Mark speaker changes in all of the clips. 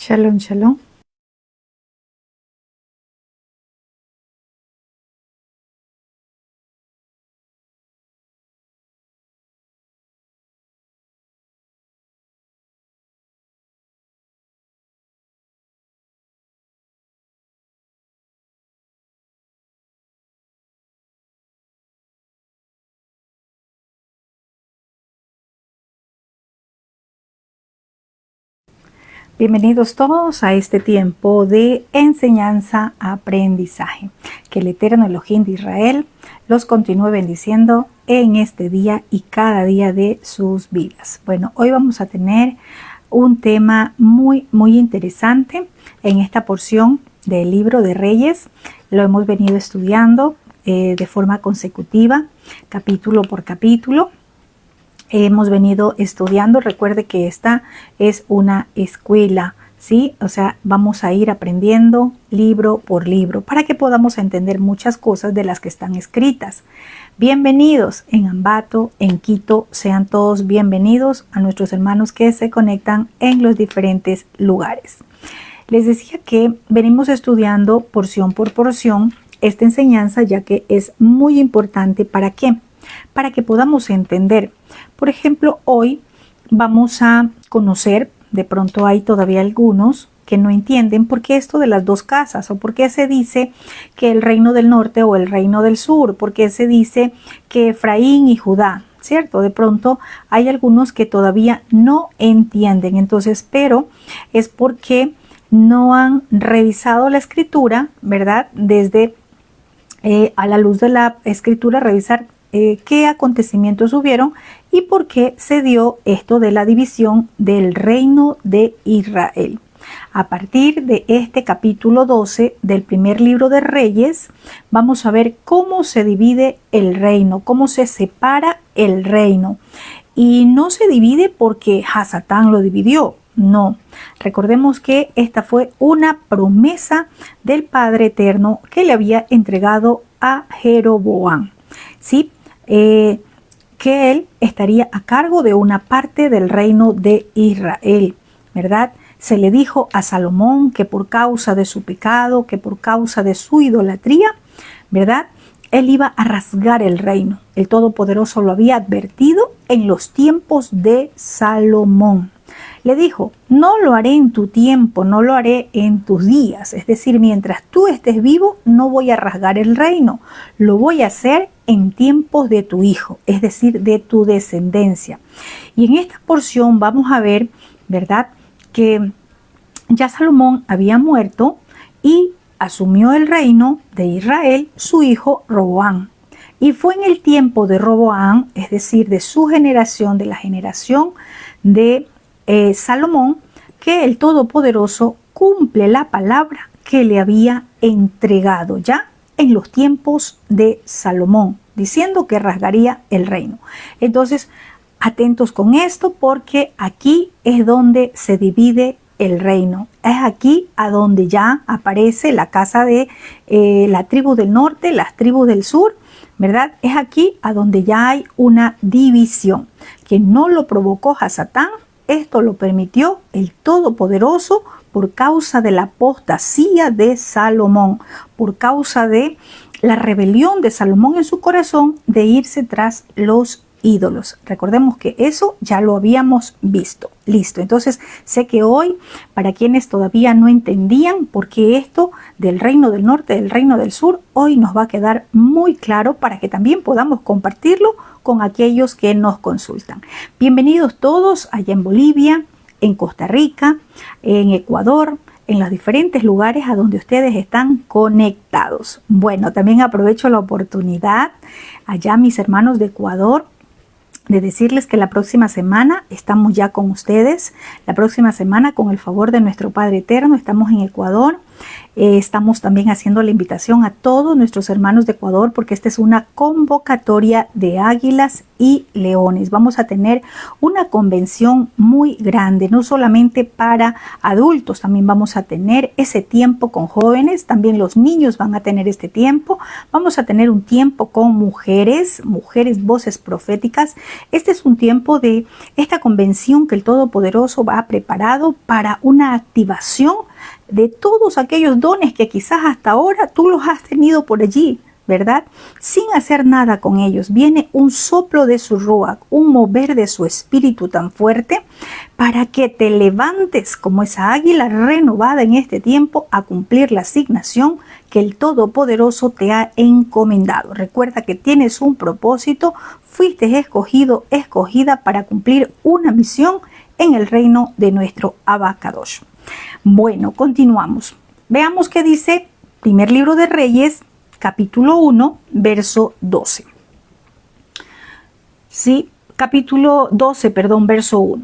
Speaker 1: Shalom, shalom. Bienvenidos todos a este tiempo de enseñanza-aprendizaje. Que el eterno Elohim de Israel los continúe bendiciendo en este día y cada día de sus vidas. Bueno, hoy vamos a tener un tema muy interesante en esta porción del libro de Reyes. Lo hemos venido estudiando de forma consecutiva, capítulo por capítulo. Hemos venido estudiando. Recuerde que esta es una escuela, ¿sí? O sea, vamos a ir aprendiendo libro por libro para que podamos entender muchas cosas de las que están escritas. Bienvenidos en Ambato, en Quito. Sean todos bienvenidos a nuestros hermanos que se conectan en los diferentes lugares. Les decía que venimos estudiando porción por porción esta enseñanza, ya que es muy importante. ¿Para qué? Para que podamos entender. Por ejemplo, hoy vamos a conocer, de pronto hay todavía algunos que no entienden por qué esto de las dos casas, o por qué se dice que el reino del norte o el reino del sur, por qué se dice que Efraín y Judá, ¿cierto? De pronto hay algunos que todavía no entienden. Entonces, pero es porque no han revisado la escritura, ¿verdad? Desde a la luz de la escritura, revisar qué acontecimientos hubieron y por qué se dio esto de la división del reino de Israel. A partir de este capítulo 12 del primer libro de Reyes, vamos a ver cómo se divide el reino, cómo se separa el reino. Y no se divide porque Hasatán lo dividió, no. Recordemos que esta fue una promesa del Padre Eterno que le había entregado a Jeroboam, ¿sí? Que él estaría a cargo de una parte del reino de Israel, ¿verdad? Se le dijo a Salomón que por causa de su pecado, que por causa de su idolatría, ¿verdad?, él iba a rasgar el reino. El Todopoderoso lo había advertido en los tiempos de Salomón. Le dijo: no lo haré en tu tiempo, no lo haré en tus días. Es decir, mientras tú estés vivo, no voy a rasgar el reino. Lo voy a hacer en tiempos de tu hijo, es decir, de tu descendencia. Y en esta porción vamos a ver, ¿verdad?, que ya Salomón había muerto y asumió el reino de Israel su hijo Roboam. Y fue en el tiempo de Roboam, es decir, de su generación, de la generación de Salomón, que el Todopoderoso cumple la palabra que le había entregado ya en los tiempos de Salomón, diciendo que rasgaría el reino. Entonces, atentos con esto, porque aquí es donde se divide el reino. Es aquí a donde ya aparece la casa de la tribu del norte, las tribus del sur, ¿verdad? Es aquí a donde ya hay una división, que no lo provocó Hasatán. Esto lo permitió el Todopoderoso por causa de la apostasía de Salomón, por causa de la rebelión de Salomón en su corazón de irse tras los ídolos. Recordemos que eso ya lo habíamos visto. Listo. Entonces, sé que hoy, para quienes todavía no entendían por qué esto del reino del norte, del reino del sur, hoy nos va a quedar muy claro para que también podamos compartirlo con aquellos que nos consultan. Bienvenidos todos allá en Bolivia, en Costa Rica, en Ecuador, en los diferentes lugares a donde ustedes están conectados. Bueno, también aprovecho la oportunidad allá, mis hermanos de Ecuador, de decirles que la próxima semana estamos ya con ustedes. La próxima semana, con el favor de nuestro Padre Eterno, estamos en Ecuador Estamos también haciendo la invitación a todos nuestros hermanos de Ecuador, porque esta es una convocatoria de águilas y leones. Vamos a tener una convención muy grande, no solamente para adultos, también vamos a tener ese tiempo con jóvenes, también los niños van a tener este tiempo. Vamos a tener un tiempo con mujeres voces proféticas. Este es un tiempo de esta convención que el Todopoderoso ha preparado para una activación de todos aquellos dones que quizás hasta ahora tú los has tenido por allí, ¿verdad? Sin hacer nada con ellos. Viene un soplo de su ruach, un mover de su espíritu tan fuerte para que te levantes como esa águila renovada en este tiempo a cumplir la asignación que el Todopoderoso te ha encomendado. Recuerda que tienes un propósito, fuiste escogido, escogida para cumplir una misión en el reino de nuestro Abacadosh. Bueno, continuamos. Veamos qué dice Primer Libro de Reyes, capítulo 1, verso 12. Sí, capítulo 12, perdón, verso 1.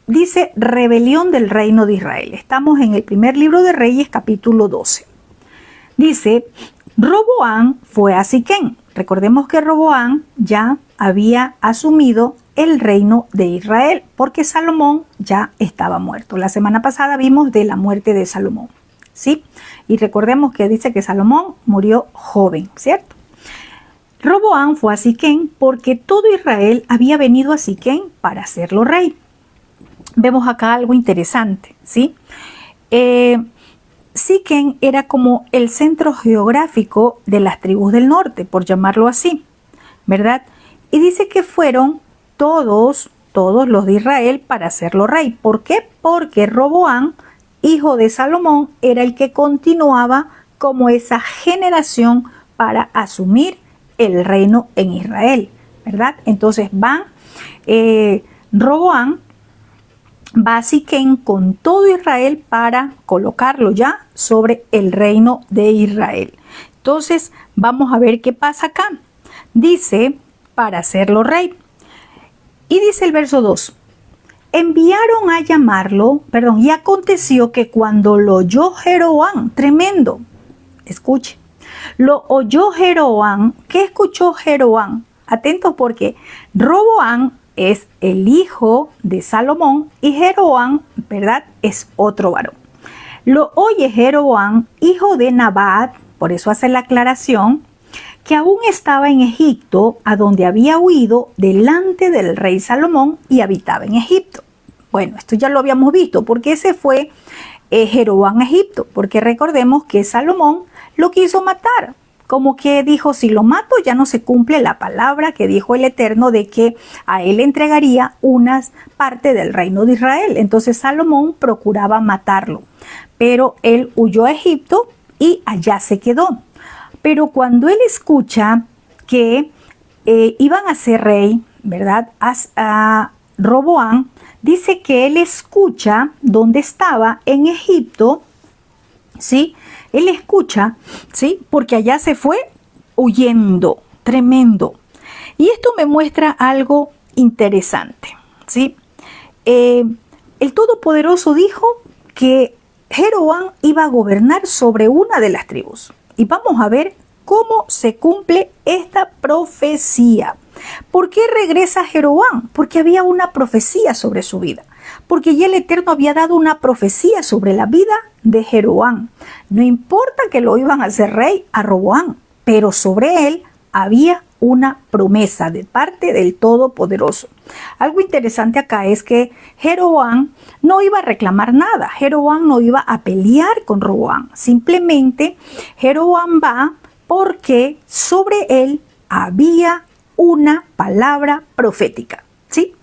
Speaker 1: Dice rebelión del reino de Israel. Estamos en el Primer Libro de Reyes, capítulo 12. Dice, Roboam fue a Siquem. Recordemos que Roboam ya había asumido el reino de Israel, porque Salomón ya estaba muerto. La semana pasada vimos de la muerte de Salomón, ¿sí? Y recordemos que dice que Salomón murió joven, ¿cierto? Roboam fue a Siquem porque todo Israel había venido a Siquem para hacerlo rey. Vemos acá algo interesante, ¿sí? Siquem era como el centro geográfico de las tribus del norte, por llamarlo así, ¿verdad? Y dice que fueron todos los de Israel para hacerlo rey. ¿Por qué? Porque Roboam, hijo de Salomón, era el que continuaba como esa generación para asumir el reino en Israel, ¿verdad? Entonces Roboam va a Siquem con todo Israel para colocarlo ya sobre el reino de Israel. Entonces vamos a ver qué pasa acá. Dice, para hacerlo rey. Y dice el verso 2, enviaron a llamarlo, y aconteció que cuando lo oyó Jeroboam, tremendo, escuche, lo oyó Jeroboam. ¿Qué escuchó Jeroboam? Atentos, porque Roboam es el hijo de Salomón y Jeroboam, ¿verdad?, es otro varón. Lo oye Jeroboam, hijo de Nabat, por eso hace la aclaración, que aún estaba en Egipto, a donde había huido delante del rey Salomón y habitaba en Egipto. Bueno, esto ya lo habíamos visto, porque ese fue Jeroboam a Egipto, porque recordemos que Salomón lo quiso matar, como que dijo, si lo mato ya no se cumple la palabra que dijo el Eterno de que a él entregaría una parte del reino de Israel. Entonces Salomón procuraba matarlo, pero él huyó a Egipto y allá se quedó. Pero cuando él escucha que iban a ser rey, ¿verdad?, a Roboam, dice que él escucha donde estaba en Egipto, ¿sí? Él escucha, ¿sí?, porque allá se fue huyendo, tremendo. Y esto me muestra algo interesante, ¿sí? El Todopoderoso dijo que Jeroboam iba a gobernar sobre una de las tribus. Y vamos a ver cómo se cumple esta profecía. ¿Por qué regresa Jeroboam? Porque había una profecía sobre su vida. Porque ya el Eterno había dado una profecía sobre la vida de Jeroboam. No importa que lo iban a hacer rey a Roboam, pero sobre él había una promesa de parte del Todopoderoso. Algo interesante acá es que Jeroboam no iba a reclamar nada. Jeroboam no iba a pelear con Roboam. Simplemente Jeroboam va porque sobre él había una palabra profética, ¿sí?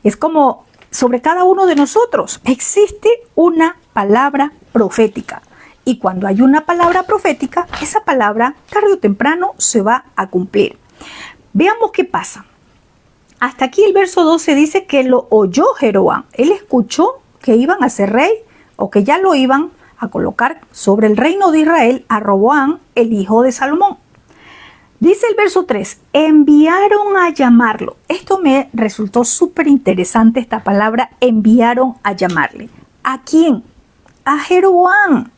Speaker 1: Es como sobre cada uno de nosotros existe una palabra profética. Y cuando hay una palabra profética, esa palabra tarde o temprano se va a cumplir. Veamos qué pasa. Hasta aquí el verso 12 dice que lo oyó Jeroboam. Él escuchó que iban a ser rey o que ya lo iban a colocar sobre el reino de Israel a Roboam, el hijo de Salomón. Dice el verso 3, enviaron a llamarlo. Esto me resultó súper interesante, esta palabra, enviaron a llamarle. ¿A quién? A Jeroboam.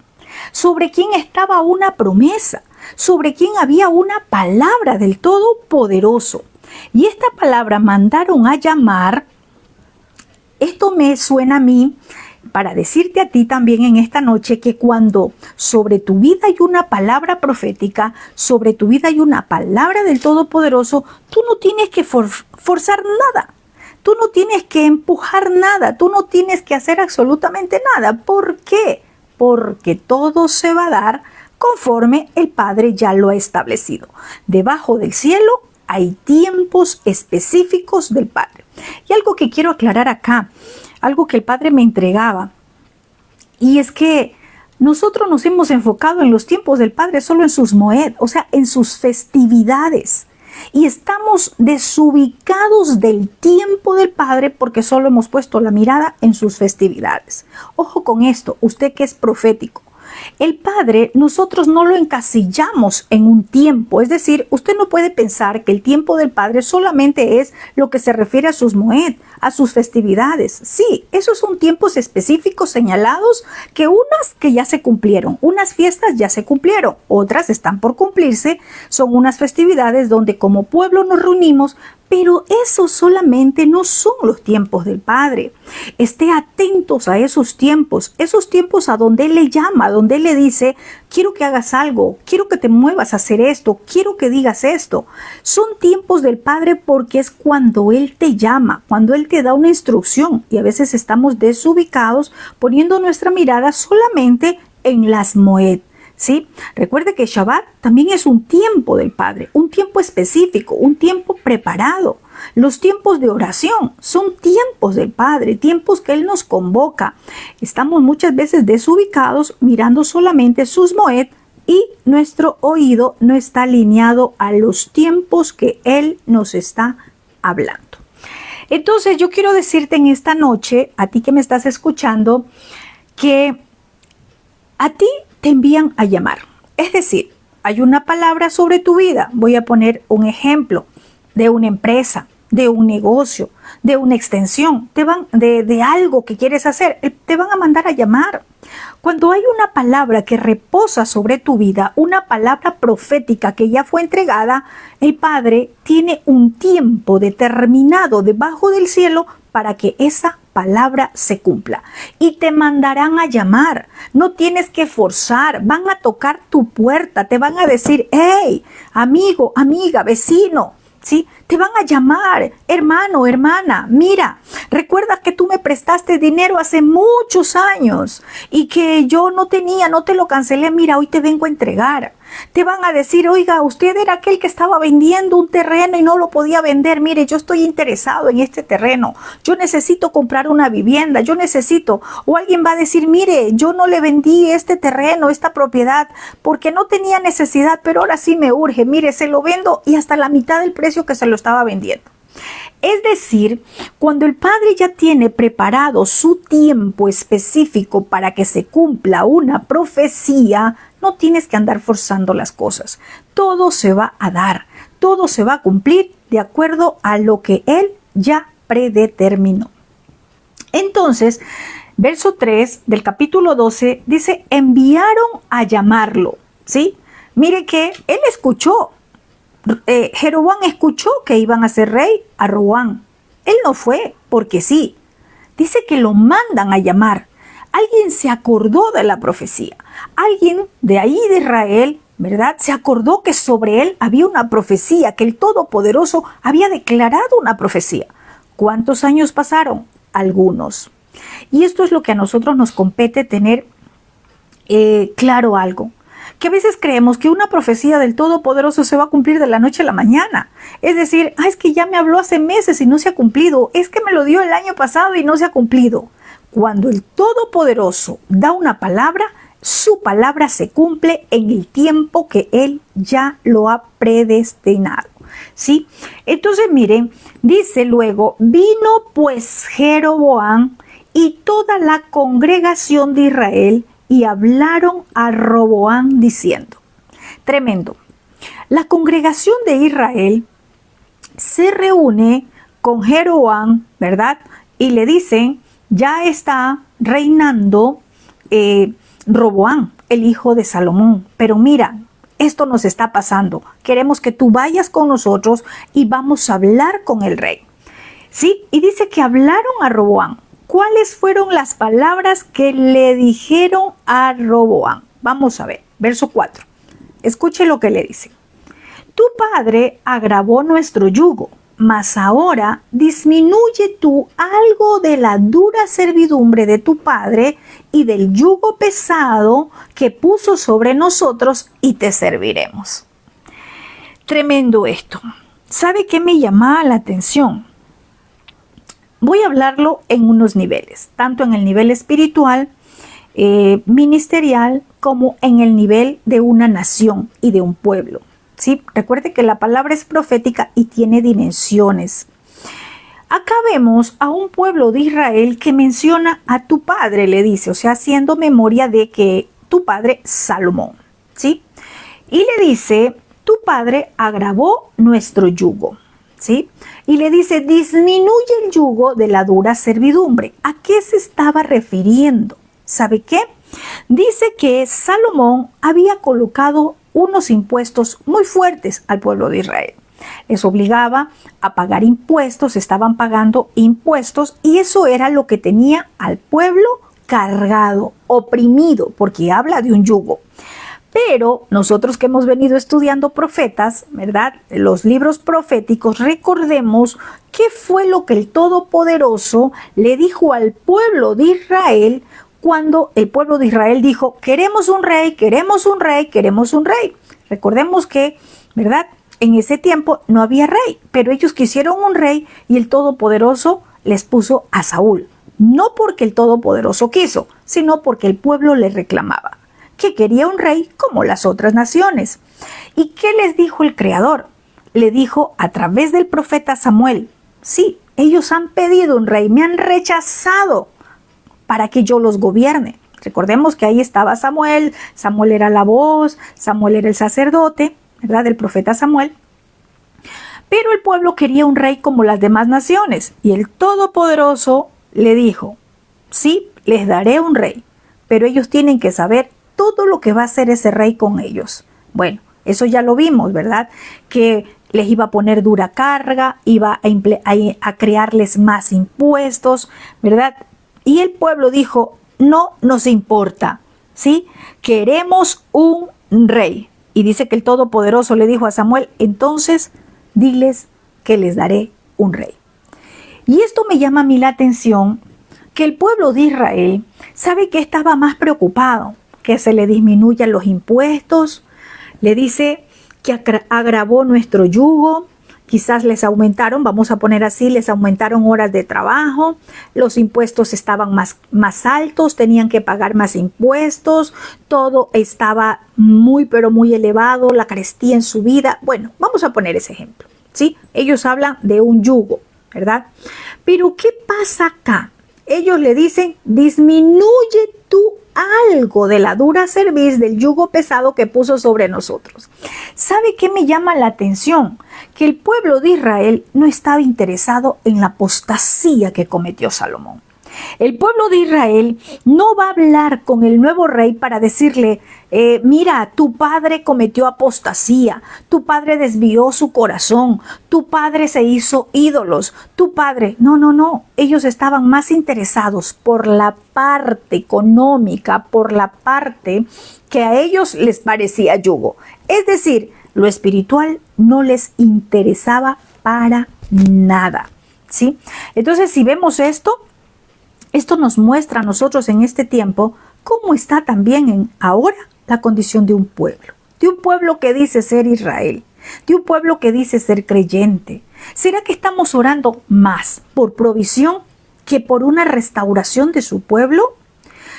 Speaker 1: sobre quien estaba una promesa, sobre quien había una palabra del Todopoderoso. Y esta palabra mandaron a llamar. Esto me suena a mí para decirte a ti también en esta noche que cuando sobre tu vida hay una palabra profética, sobre tu vida hay una palabra del Todopoderoso, tú no tienes que forzar nada. Tú no tienes que empujar nada, tú no tienes que hacer absolutamente nada. ¿Por qué? Porque todo se va a dar conforme el Padre ya lo ha establecido. Debajo del cielo hay tiempos específicos del Padre. Y algo que quiero aclarar acá, algo que el Padre me entregaba, y es que nosotros nos hemos enfocado en los tiempos del Padre solo en sus moed, o sea, en sus festividades. Y estamos desubicados del tiempo del Padre porque solo hemos puesto la mirada en sus festividades. Ojo con esto, usted que es profético. El Padre, nosotros no lo encasillamos en un tiempo, es decir, usted no puede pensar que el tiempo del Padre solamente es lo que se refiere a sus moed, a sus festividades. Sí, esos son tiempos específicos señalados que unas que ya se cumplieron, unas fiestas ya se cumplieron, otras están por cumplirse, son unas festividades donde como pueblo nos reunimos. Pero esos solamente no son los tiempos del Padre. Esté atentos a esos tiempos a donde Él le llama, donde Él le dice, quiero que hagas algo, quiero que te muevas a hacer esto, quiero que digas esto. Son tiempos del Padre porque es cuando Él te llama, cuando Él te da una instrucción y a veces estamos desubicados poniendo nuestra mirada solamente en las moed. ¿Sí? Recuerde que Shabbat también es un tiempo del Padre, un tiempo específico, un tiempo preparado. Los tiempos de oración son tiempos del Padre, tiempos que Él nos convoca. Estamos muchas veces desubicados mirando solamente sus moed y nuestro oído no está alineado a los tiempos que Él nos está hablando. Entonces yo quiero decirte en esta noche, a ti que me estás escuchando, que a ti te envían a llamar. Es decir, hay una palabra sobre tu vida. Voy a poner un ejemplo de una empresa, de un negocio, de una extensión, de algo que quieres hacer. Te van a mandar a llamar. Cuando hay una palabra que reposa sobre tu vida, una palabra profética que ya fue entregada, el Padre tiene un tiempo determinado debajo del cielo para que esa palabra se cumpla. Y te mandarán a llamar. No tienes que forzar. Van a tocar tu puerta. Te van a decir, hey, amigo, amiga, vecino. ¿Sí? Te van a llamar, hermano, hermana, mira, recuerda que tú me prestaste dinero hace muchos años y que yo no tenía, no te lo cancelé, mira, hoy te vengo a entregar. Te van a decir, oiga, usted era aquel que estaba vendiendo un terreno y no lo podía vender, mire, yo estoy interesado en este terreno, yo necesito comprar una vivienda, yo necesito, o alguien va a decir, mire, yo no le vendí este terreno, esta propiedad, porque no tenía necesidad, pero ahora sí me urge, mire, se lo vendo y hasta la mitad del precio que se lo estaba vendiendo. Es decir, cuando el Padre ya tiene preparado su tiempo específico para que se cumpla una profecía, no tienes que andar forzando las cosas. Todo se va a dar, todo se va a cumplir de acuerdo a lo que Él ya predeterminó. Entonces, verso 3 del capítulo 12 dice, enviaron a llamarlo, ¿sí? Mire que Él escuchó. Jeroboam escuchó que iban a ser rey a Roboam. Él no fue porque sí. Dice que lo mandan a llamar. Alguien se acordó de la profecía. Alguien de ahí de Israel, ¿verdad? Se acordó que sobre él había una profecía, que el Todopoderoso había declarado una profecía. ¿Cuántos años pasaron? Algunos. Y esto es lo que a nosotros nos compete tener claro algo. Que a veces creemos que una profecía del Todopoderoso se va a cumplir de la noche a la mañana. Es decir, es que ya me habló hace meses y no se ha cumplido. Es que me lo dio el año pasado y no se ha cumplido. Cuando el Todopoderoso da una palabra, su palabra se cumple en el tiempo que Él ya lo ha predestinado. ¿Sí? Entonces miren, dice luego, vino pues Jeroboam y toda la congregación de Israel y hablaron a Roboam diciendo, tremendo, la congregación de Israel se reúne con Jeroboam, ¿verdad? Y le dicen, ya está reinando Roboam, el hijo de Salomón. Pero mira, esto nos está pasando. Queremos que tú vayas con nosotros y vamos a hablar con el rey. Sí, y dice que hablaron a Roboam. ¿Cuáles fueron las palabras que le dijeron a Roboam? Vamos a ver, verso 4. Escuche lo que le dice. Tu padre agravó nuestro yugo, mas ahora disminuye tú algo de la dura servidumbre de tu padre y del yugo pesado que puso sobre nosotros y te serviremos. Tremendo esto. ¿Sabe qué me llamaba la atención? Voy a hablarlo en unos niveles, tanto en el nivel espiritual, ministerial, como en el nivel de una nación y de un pueblo. ¿Sí? Recuerde que la palabra es profética y tiene dimensiones. Acá vemos a un pueblo de Israel que menciona a tu padre, le dice, o sea, haciendo memoria de que tu padre Salomón, ¿sí? Y le dice, tu padre agravó nuestro yugo, ¿sí? Y le dice, disminuye el yugo de la dura servidumbre. ¿A qué se estaba refiriendo? ¿Sabe qué? Dice que Salomón había colocado unos impuestos muy fuertes al pueblo de Israel. Les obligaba a pagar impuestos, estaban pagando impuestos y eso era lo que tenía al pueblo cargado, oprimido, porque habla de un yugo. Pero nosotros que hemos venido estudiando profetas, ¿verdad? Los libros proféticos, recordemos qué fue lo que el Todopoderoso le dijo al pueblo de Israel cuando el pueblo de Israel dijo, queremos un rey, queremos un rey, queremos un rey. Recordemos que, ¿verdad? En ese tiempo no había rey, pero ellos quisieron un rey y el Todopoderoso les puso a Saúl. No porque el Todopoderoso quiso, sino porque el pueblo le reclamaba que quería un rey como las otras naciones. ¿Y qué les dijo el Creador? Le dijo a través del profeta Samuel, sí, ellos han pedido un rey, me han rechazado para que yo los gobierne. Recordemos que ahí estaba Samuel, Samuel era la voz, Samuel era el sacerdote, ¿verdad? Del profeta Samuel. Pero el pueblo quería un rey como las demás naciones y el Todopoderoso le dijo, sí, les daré un rey, pero ellos tienen que saber todo lo que va a hacer ese rey con ellos. Bueno, eso ya lo vimos, ¿verdad? Que les iba a poner dura carga, iba a crearles más impuestos, ¿verdad? Y el pueblo dijo, no nos importa, ¿sí? Queremos un rey. Y dice que el Todopoderoso le dijo a Samuel, entonces diles que les daré un rey. Y esto me llama a mí la atención, que el pueblo de Israel sabe que estaba más preocupado, que se le disminuyan los impuestos, le dice que agravó nuestro yugo, quizás les aumentaron, vamos a poner así, les aumentaron horas de trabajo, los impuestos estaban más altos, tenían que pagar más impuestos, todo estaba muy pero muy elevado, la carestía en su vida. Bueno, vamos a poner ese ejemplo, ¿sí? Ellos hablan de un yugo, ¿verdad? Pero ¿qué pasa acá? Ellos le dicen, disminuye tú algo de la dura cerviz del yugo pesado que puso sobre nosotros. ¿Sabe qué me llama la atención? Que el pueblo de Israel no estaba interesado en la apostasía que cometió Salomón. El pueblo de Israel no va a hablar con el nuevo rey para decirle, mira, tu padre cometió apostasía, tu padre desvió su corazón, tu padre se hizo ídolos, tu padre... No, ellos estaban más interesados por la parte económica, por la parte que a ellos les parecía yugo. Es decir, lo espiritual no les interesaba para nada, ¿sí? Entonces, si vemos esto nos muestra a nosotros en este tiempo cómo está también ahora la condición de un pueblo que dice ser Israel, de un pueblo que dice ser creyente. ¿Será que estamos orando más por provisión que por una restauración de su pueblo?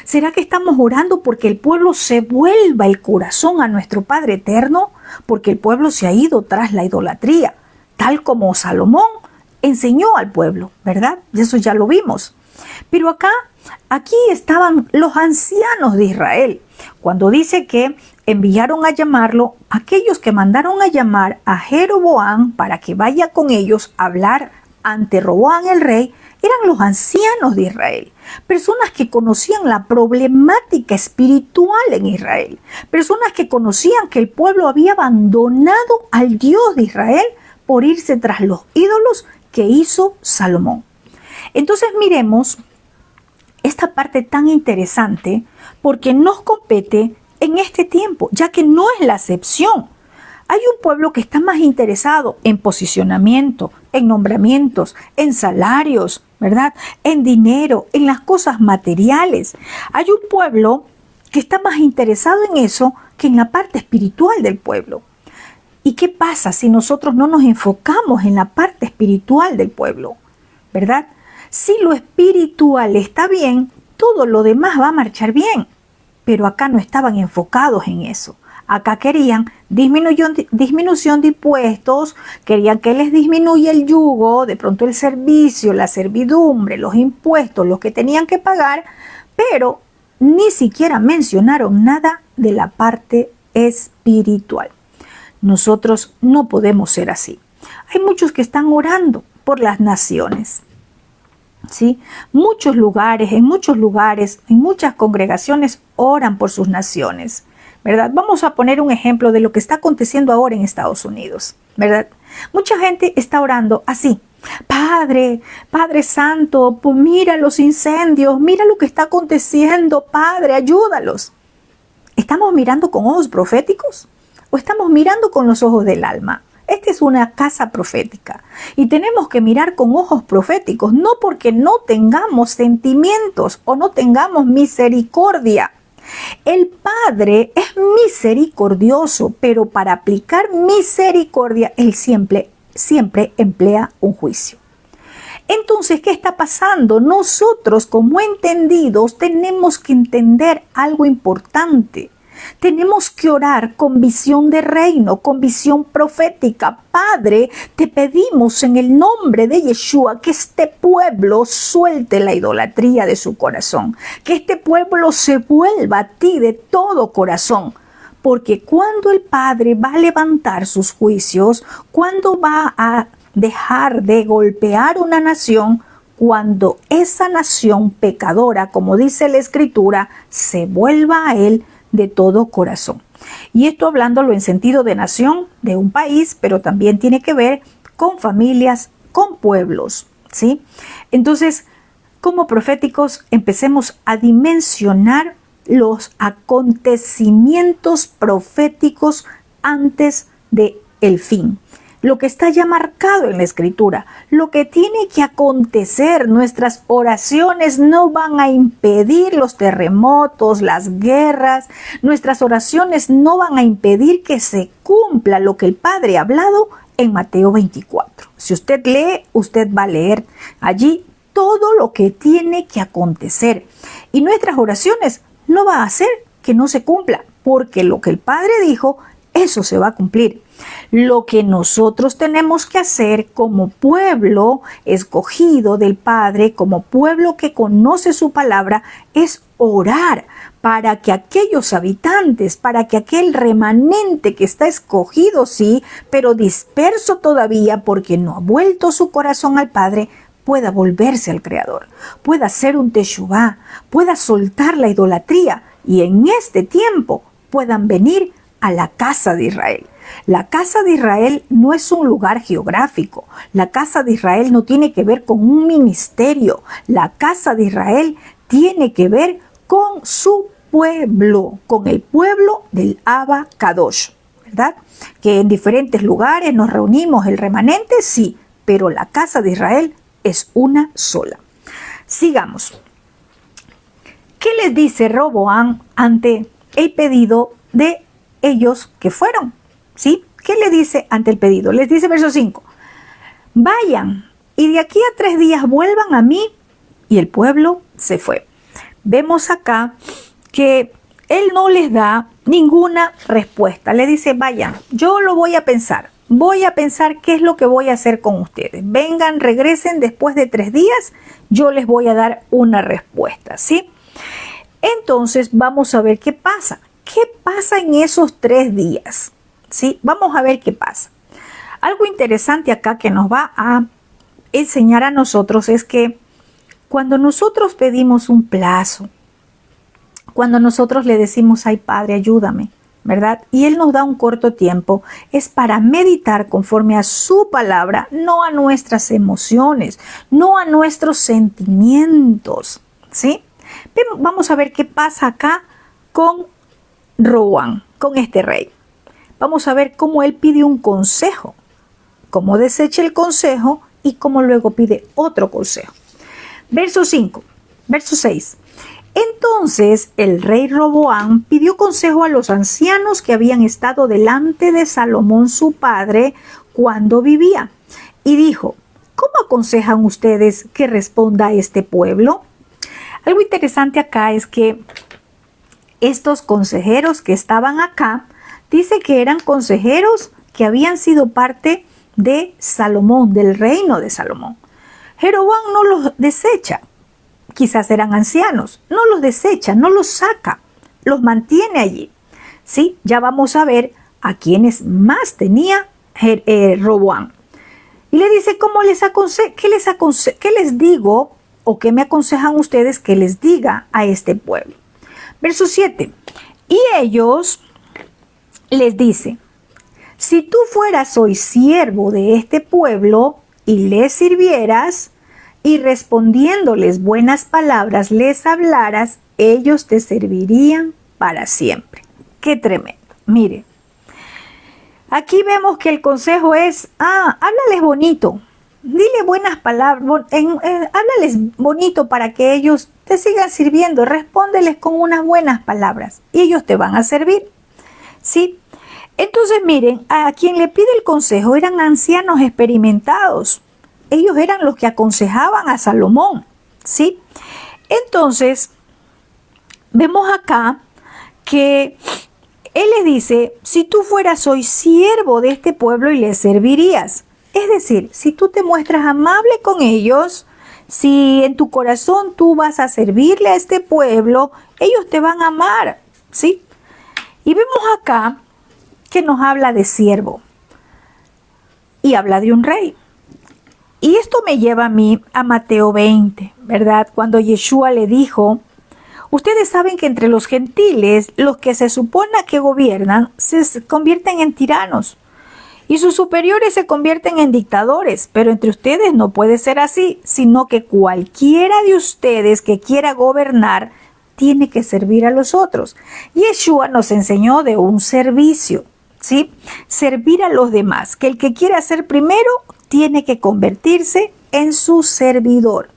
Speaker 1: ¿Será que estamos orando porque el pueblo se vuelva el corazón a nuestro Padre eterno? Porque el pueblo se ha ido tras la idolatría, tal como Salomón enseñó al pueblo, ¿verdad? Eso ya lo vimos. Pero aquí estaban los ancianos de Israel. Cuando dice que enviaron a llamarlo, aquellos que mandaron a llamar a Jeroboam para que vaya con ellos a hablar ante Roboam el rey eran los ancianos de Israel, personas que conocían la problemática espiritual en Israel, personas que conocían que el pueblo había abandonado al Dios de Israel por irse tras los ídolos que hizo Salomón. Entonces miremos esta parte tan interesante porque nos compete en este tiempo, ya que no es la excepción. Hay un pueblo que está más interesado en posicionamiento, en nombramientos, en salarios, ¿verdad? En dinero, en las cosas materiales. Hay un pueblo que está más interesado en eso que en la parte espiritual del pueblo. ¿Y qué pasa si nosotros no nos enfocamos en la parte espiritual del pueblo? ¿Verdad? Si lo espiritual está bien, todo lo demás va a marchar bien. Pero acá no estaban enfocados en eso. Acá querían disminución de impuestos, querían que les disminuya el yugo, de pronto el servicio, la servidumbre, los impuestos, los que tenían que pagar, pero ni siquiera mencionaron nada de la parte espiritual. Nosotros no podemos ser así. Hay muchos que están orando por las naciones. ¿Sí? En muchos lugares, en muchas congregaciones oran por sus naciones, ¿verdad? Vamos a poner un ejemplo de lo que está aconteciendo ahora en Estados Unidos, ¿verdad? Mucha gente está orando así: Padre Santo, pues mira los incendios, mira lo que está aconteciendo, Padre, ayúdalos. ¿Estamos mirando con ojos proféticos o estamos mirando con los ojos del alma? Esta es una casa profética y tenemos que mirar con ojos proféticos, no porque no tengamos sentimientos o no tengamos misericordia. El Padre es misericordioso, pero para aplicar misericordia, Él siempre emplea un juicio. Entonces, ¿qué está pasando? Nosotros, como entendidos, tenemos que entender algo importante. Tenemos que orar con visión de reino, con visión profética. Padre, te pedimos en el nombre de Yeshua que este pueblo suelte la idolatría de su corazón, que este pueblo se vuelva a ti de todo corazón. Porque cuando el Padre va a levantar sus juicios, cuando va a dejar de golpear una nación, cuando esa nación pecadora, como dice la Escritura, se vuelva a Él de todo corazón. Y esto hablándolo en sentido de nación, de un país, pero también tiene que ver con familias, con pueblos, ¿sí? Entonces, como proféticos, empecemos a dimensionar los acontecimientos proféticos antes de el fin. Lo que está ya marcado en la Escritura, lo que tiene que acontecer. Nuestras oraciones no van a impedir los terremotos, las guerras. Nuestras oraciones no van a impedir que se cumpla lo que el Padre ha hablado en Mateo 24. Si usted lee, usted va a leer allí todo lo que tiene que acontecer. Y nuestras oraciones no va a hacer que no se cumpla, porque lo que el Padre dijo, eso se va a cumplir. Lo que nosotros tenemos que hacer como pueblo escogido del Padre, como pueblo que conoce su palabra, es orar para que aquellos habitantes, para que aquel remanente que está escogido, sí, pero disperso todavía porque no ha vuelto su corazón al Padre, pueda volverse al Creador, pueda hacer un teshuvá, pueda soltar la idolatría y en este tiempo puedan venir a la casa de Israel. La casa de Israel no es un lugar geográfico. La casa de Israel no tiene que ver con un ministerio. La casa de Israel tiene que ver con su pueblo, con el pueblo del Abba Kadosh, ¿verdad? Que en diferentes lugares nos reunimos el remanente, sí, pero la casa de Israel es una sola. Sigamos. ¿Qué les dice Roboam ante el pedido de ellos que fueron? ¿Sí? ¿Qué le dice ante el pedido? Les dice verso 5. Vayan y de aquí a 3 días vuelvan a mí. Y el pueblo se fue. Vemos acá que él no les da ninguna respuesta. Le dice, vayan, yo lo voy a pensar. Voy a pensar qué es lo que voy a hacer con ustedes. Vengan, regresen después de 3 días. Yo les voy a dar una respuesta, ¿sí? Entonces vamos a ver qué pasa. ¿Qué pasa en esos 3 días? ¿Sí? Vamos a ver qué pasa. Algo interesante acá que nos va a enseñar a nosotros es que cuando nosotros pedimos un plazo, cuando nosotros le decimos, ay Padre, ayúdame, ¿verdad? Y Él nos da un corto tiempo, es para meditar conforme a su palabra, no a nuestras emociones, no a nuestros sentimientos, ¿sí? Vamos a ver qué pasa acá con Roboam, con este rey. Vamos a ver cómo él pide un consejo, cómo desecha el consejo y cómo luego pide otro consejo. Verso 6. Entonces el rey Roboam pidió consejo a los ancianos que habían estado delante de Salomón su padre cuando vivía y dijo, ¿cómo aconsejan ustedes que responda a este pueblo? Algo interesante acá es que estos consejeros que estaban acá, dice que eran consejeros que habían sido parte de Salomón, del reino de Salomón. Jeroboam no los desecha, quizás eran ancianos, no los desecha, no los saca, los mantiene allí. ¿Sí? Ya vamos a ver a quienes más tenía Roboam. Y le dice, ¿qué les digo o qué me aconsejan ustedes que les diga a este pueblo? Verso 7. Y ellos les dice, si tú fueras hoy siervo de este pueblo y les sirvieras y respondiéndoles buenas palabras les hablaras, ellos te servirían para siempre. Qué tremendo. Mire, aquí vemos que el consejo es, háblales bonito, dile buenas palabras, háblales bonito para que ellos te sigan sirviendo, respóndeles con unas buenas palabras y ellos te van a servir. ¿Sí? Entonces miren, a quien le pide el consejo eran ancianos experimentados. Ellos eran los que aconsejaban a Salomón. ¿Sí? Entonces, vemos acá que él les dice, si tú fueras hoy siervo de este pueblo y les servirías. Es decir, si tú te muestras amable con ellos, si en tu corazón tú vas a servirle a este pueblo, ellos te van a amar, ¿sí? Y vemos acá que nos habla de siervo y habla de un rey. Y esto me lleva a mí a Mateo 20, ¿verdad? Cuando Yeshua le dijo, ustedes saben que entre los gentiles, los que se supone que gobiernan, se convierten en tiranos. Y sus superiores se convierten en dictadores, pero entre ustedes no puede ser así, sino que cualquiera de ustedes que quiera gobernar tiene que servir a los otros. Yeshua nos enseñó de un servicio, ¿sí? Servir a los demás, que el que quiera ser primero tiene que convertirse en su servidor.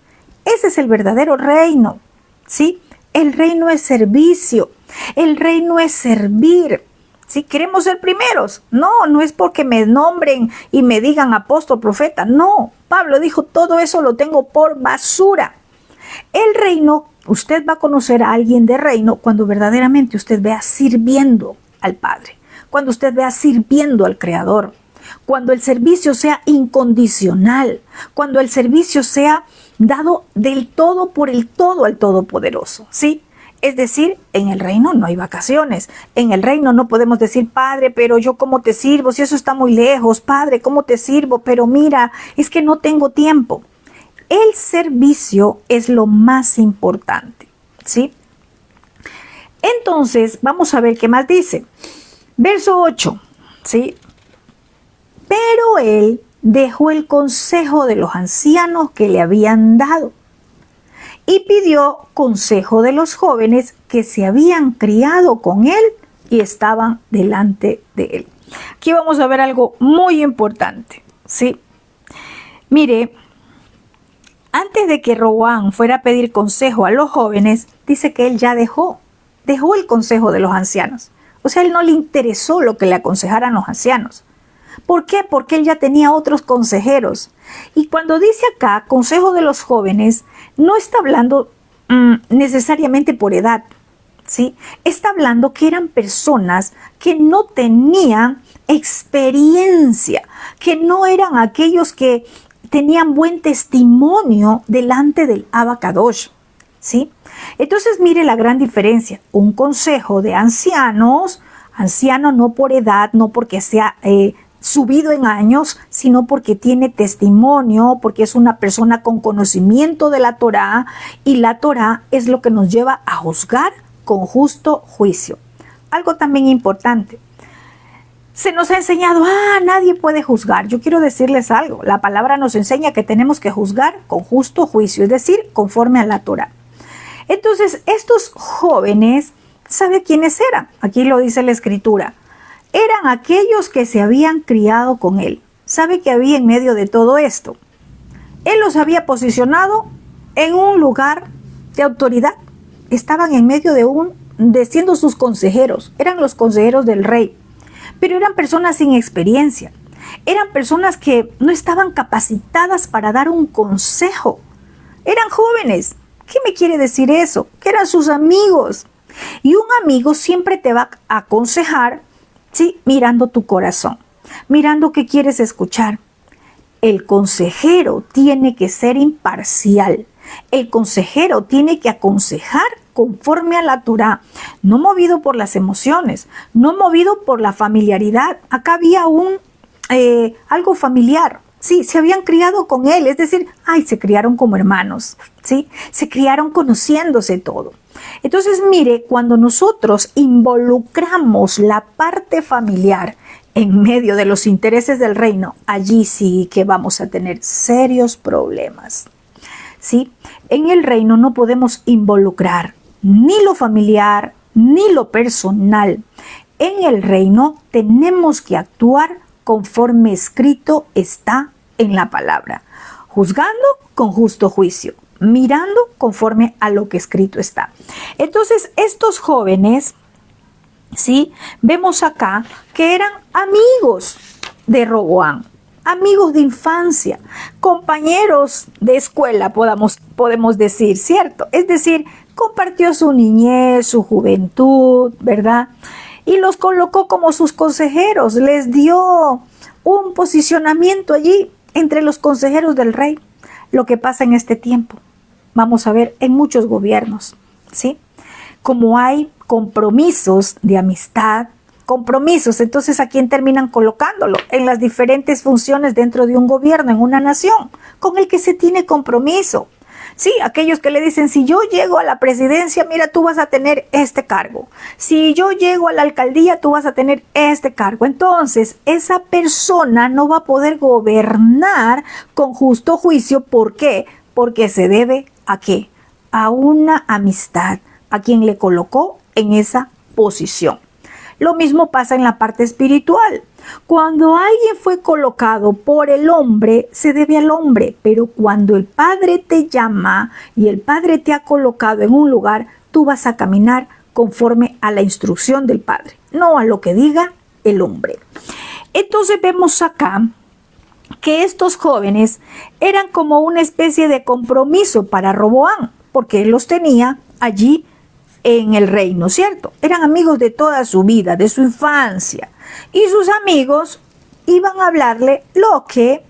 Speaker 1: Ese es el verdadero reino, ¿sí? El reino es servicio, el reino es servir. Si queremos ser primeros, no es porque me nombren y me digan apóstol, profeta, no. Pablo dijo, todo eso lo tengo por basura. El reino, usted va a conocer a alguien de reino cuando verdaderamente usted vea sirviendo al Padre, cuando usted vea sirviendo al Creador, cuando el servicio sea incondicional, cuando el servicio sea dado del todo por el todo al Todopoderoso, ¿sí? Es decir, en el reino no hay vacaciones. En el reino no podemos decir, Padre, pero yo cómo te sirvo, si eso está muy lejos. Padre, ¿cómo te sirvo? Pero mira, es que no tengo tiempo. El servicio es lo más importante, ¿sí? Entonces, vamos a ver qué más dice. Verso 8, ¿sí? Pero él dejó el consejo de los ancianos que le habían dado y pidió consejo de los jóvenes que se habían criado con él y estaban delante de él. Aquí vamos a ver algo muy importante, ¿sí? Mire, antes de que Roboam fuera a pedir consejo a los jóvenes, dice que él ya dejó el consejo de los ancianos. O sea, él no le interesó lo que le aconsejaran los ancianos. ¿Por qué? Porque él ya tenía otros consejeros. Y cuando dice acá, consejo de los jóvenes, no está hablando necesariamente por edad, ¿sí? Está hablando que eran personas que no tenían experiencia, que no eran aquellos que tenían buen testimonio delante del Abacadosh, ¿sí? Entonces mire la gran diferencia. Un consejo de ancianos, anciano no por edad, no porque sea subido en años, sino porque tiene testimonio, porque es una persona con conocimiento de la Torá, y la Torá es lo que nos lleva a juzgar con justo juicio. Algo también importante. Se nos ha enseñado, nadie puede juzgar. Yo quiero decirles algo. La palabra nos enseña que tenemos que juzgar con justo juicio, es decir, conforme a la Torá. Entonces, estos jóvenes, ¿sabe quiénes eran? Aquí lo dice la Escritura. Eran aquellos que se habían criado con él. ¿Sabe qué había en medio de todo esto? Él los había posicionado en un lugar de autoridad. Estaban en medio de siendo sus consejeros. Eran los consejeros del rey. Pero eran personas sin experiencia. Eran personas que no estaban capacitadas para dar un consejo. Eran jóvenes. ¿Qué me quiere decir eso? Que eran sus amigos. Y un amigo siempre te va a aconsejar, ¿sí? Mirando tu corazón, mirando qué quieres escuchar. El consejero tiene que ser imparcial. El consejero tiene que aconsejar conforme a la Torá, no movido por las emociones, no movido por la familiaridad. Acá había algo familiar. Sí, se habían criado con él, es decir, se criaron como hermanos, ¿sí? Se criaron conociéndose todo. Entonces, mire, cuando nosotros involucramos la parte familiar en medio de los intereses del reino, allí sí que vamos a tener serios problemas, ¿sí? En el reino no podemos involucrar ni lo familiar ni lo personal. En el reino tenemos que actuar conforme escrito está en la palabra, juzgando con justo juicio, mirando conforme a lo que escrito está. Entonces, estos jóvenes, ¿sí? Vemos acá que eran amigos de Roboam, amigos de infancia, compañeros de escuela, podemos decir, ¿cierto? Es decir, compartió su niñez, su juventud, ¿verdad? Y los colocó como sus consejeros, les dio un posicionamiento allí entre los consejeros del rey. Lo que pasa en este tiempo, vamos a ver en muchos gobiernos, ¿sí? Como hay compromisos de amistad, entonces ¿a quién terminan colocándolo? En las diferentes funciones dentro de un gobierno, en una nación, con el que se tiene compromiso. Sí, aquellos que le dicen, si yo llego a la presidencia, mira, tú vas a tener este cargo. Si yo llego a la alcaldía, tú vas a tener este cargo. Entonces, esa persona no va a poder gobernar con justo juicio. ¿Por qué? Porque se debe ¿a qué? A una amistad, a quien le colocó en esa posición. Lo mismo pasa en la parte espiritual. Cuando alguien fue colocado por el hombre, se debe al hombre, pero cuando el Padre te llama y el Padre te ha colocado en un lugar, tú vas a caminar conforme a la instrucción del Padre, no a lo que diga el hombre. Entonces vemos acá que estos jóvenes eran como una especie de compromiso para Roboam, porque él los tenía allí en el reino, ¿cierto? Eran amigos de toda su vida, de su infancia. Y sus amigos iban a hablarle lo que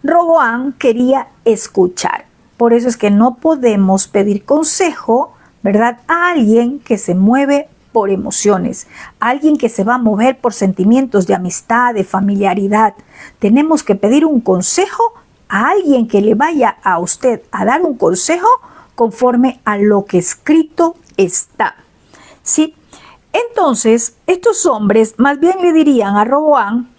Speaker 1: Roboam quería escuchar. Por eso es que no podemos pedir consejo, ¿verdad? A alguien que se mueve por emociones, a alguien que se va a mover por sentimientos de amistad, de familiaridad. Tenemos que pedir un consejo a alguien que le vaya a usted a dar un consejo conforme a lo que escrito está, ¿sí? Entonces, estos hombres más bien le dirían a Roboam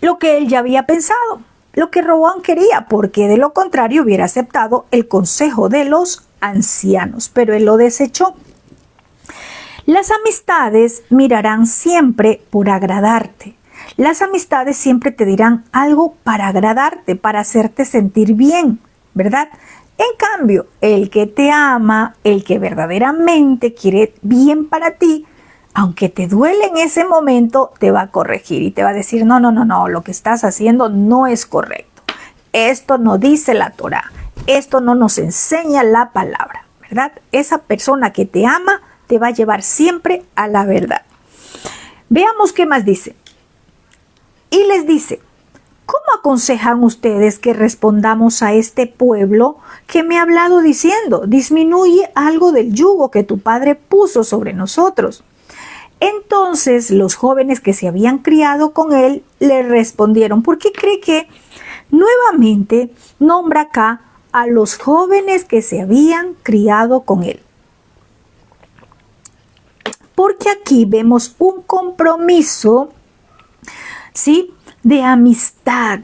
Speaker 1: lo que él ya había pensado, lo que Roboam quería, porque de lo contrario hubiera aceptado el consejo de los ancianos, pero él lo desechó. Las amistades mirarán siempre por agradarte. Las amistades siempre te dirán algo para agradarte, para hacerte sentir bien, ¿verdad? En cambio, el que te ama, el que verdaderamente quiere bien para ti, aunque te duele en ese momento, te va a corregir y te va a decir, no, lo que estás haciendo no es correcto. Esto no dice la Torá, esto no nos enseña la palabra, ¿verdad? Esa persona que te ama te va a llevar siempre a la verdad. Veamos qué más dice. Y les dice, ¿cómo aconsejan ustedes que respondamos a este pueblo que me ha hablado diciendo, disminuye algo del yugo que tu padre puso sobre nosotros? Entonces los jóvenes que se habían criado con él le respondieron, ¿por qué cree que nuevamente nombra acá a los jóvenes que se habían criado con él? Porque aquí vemos un compromiso, ¿sí?, de amistad.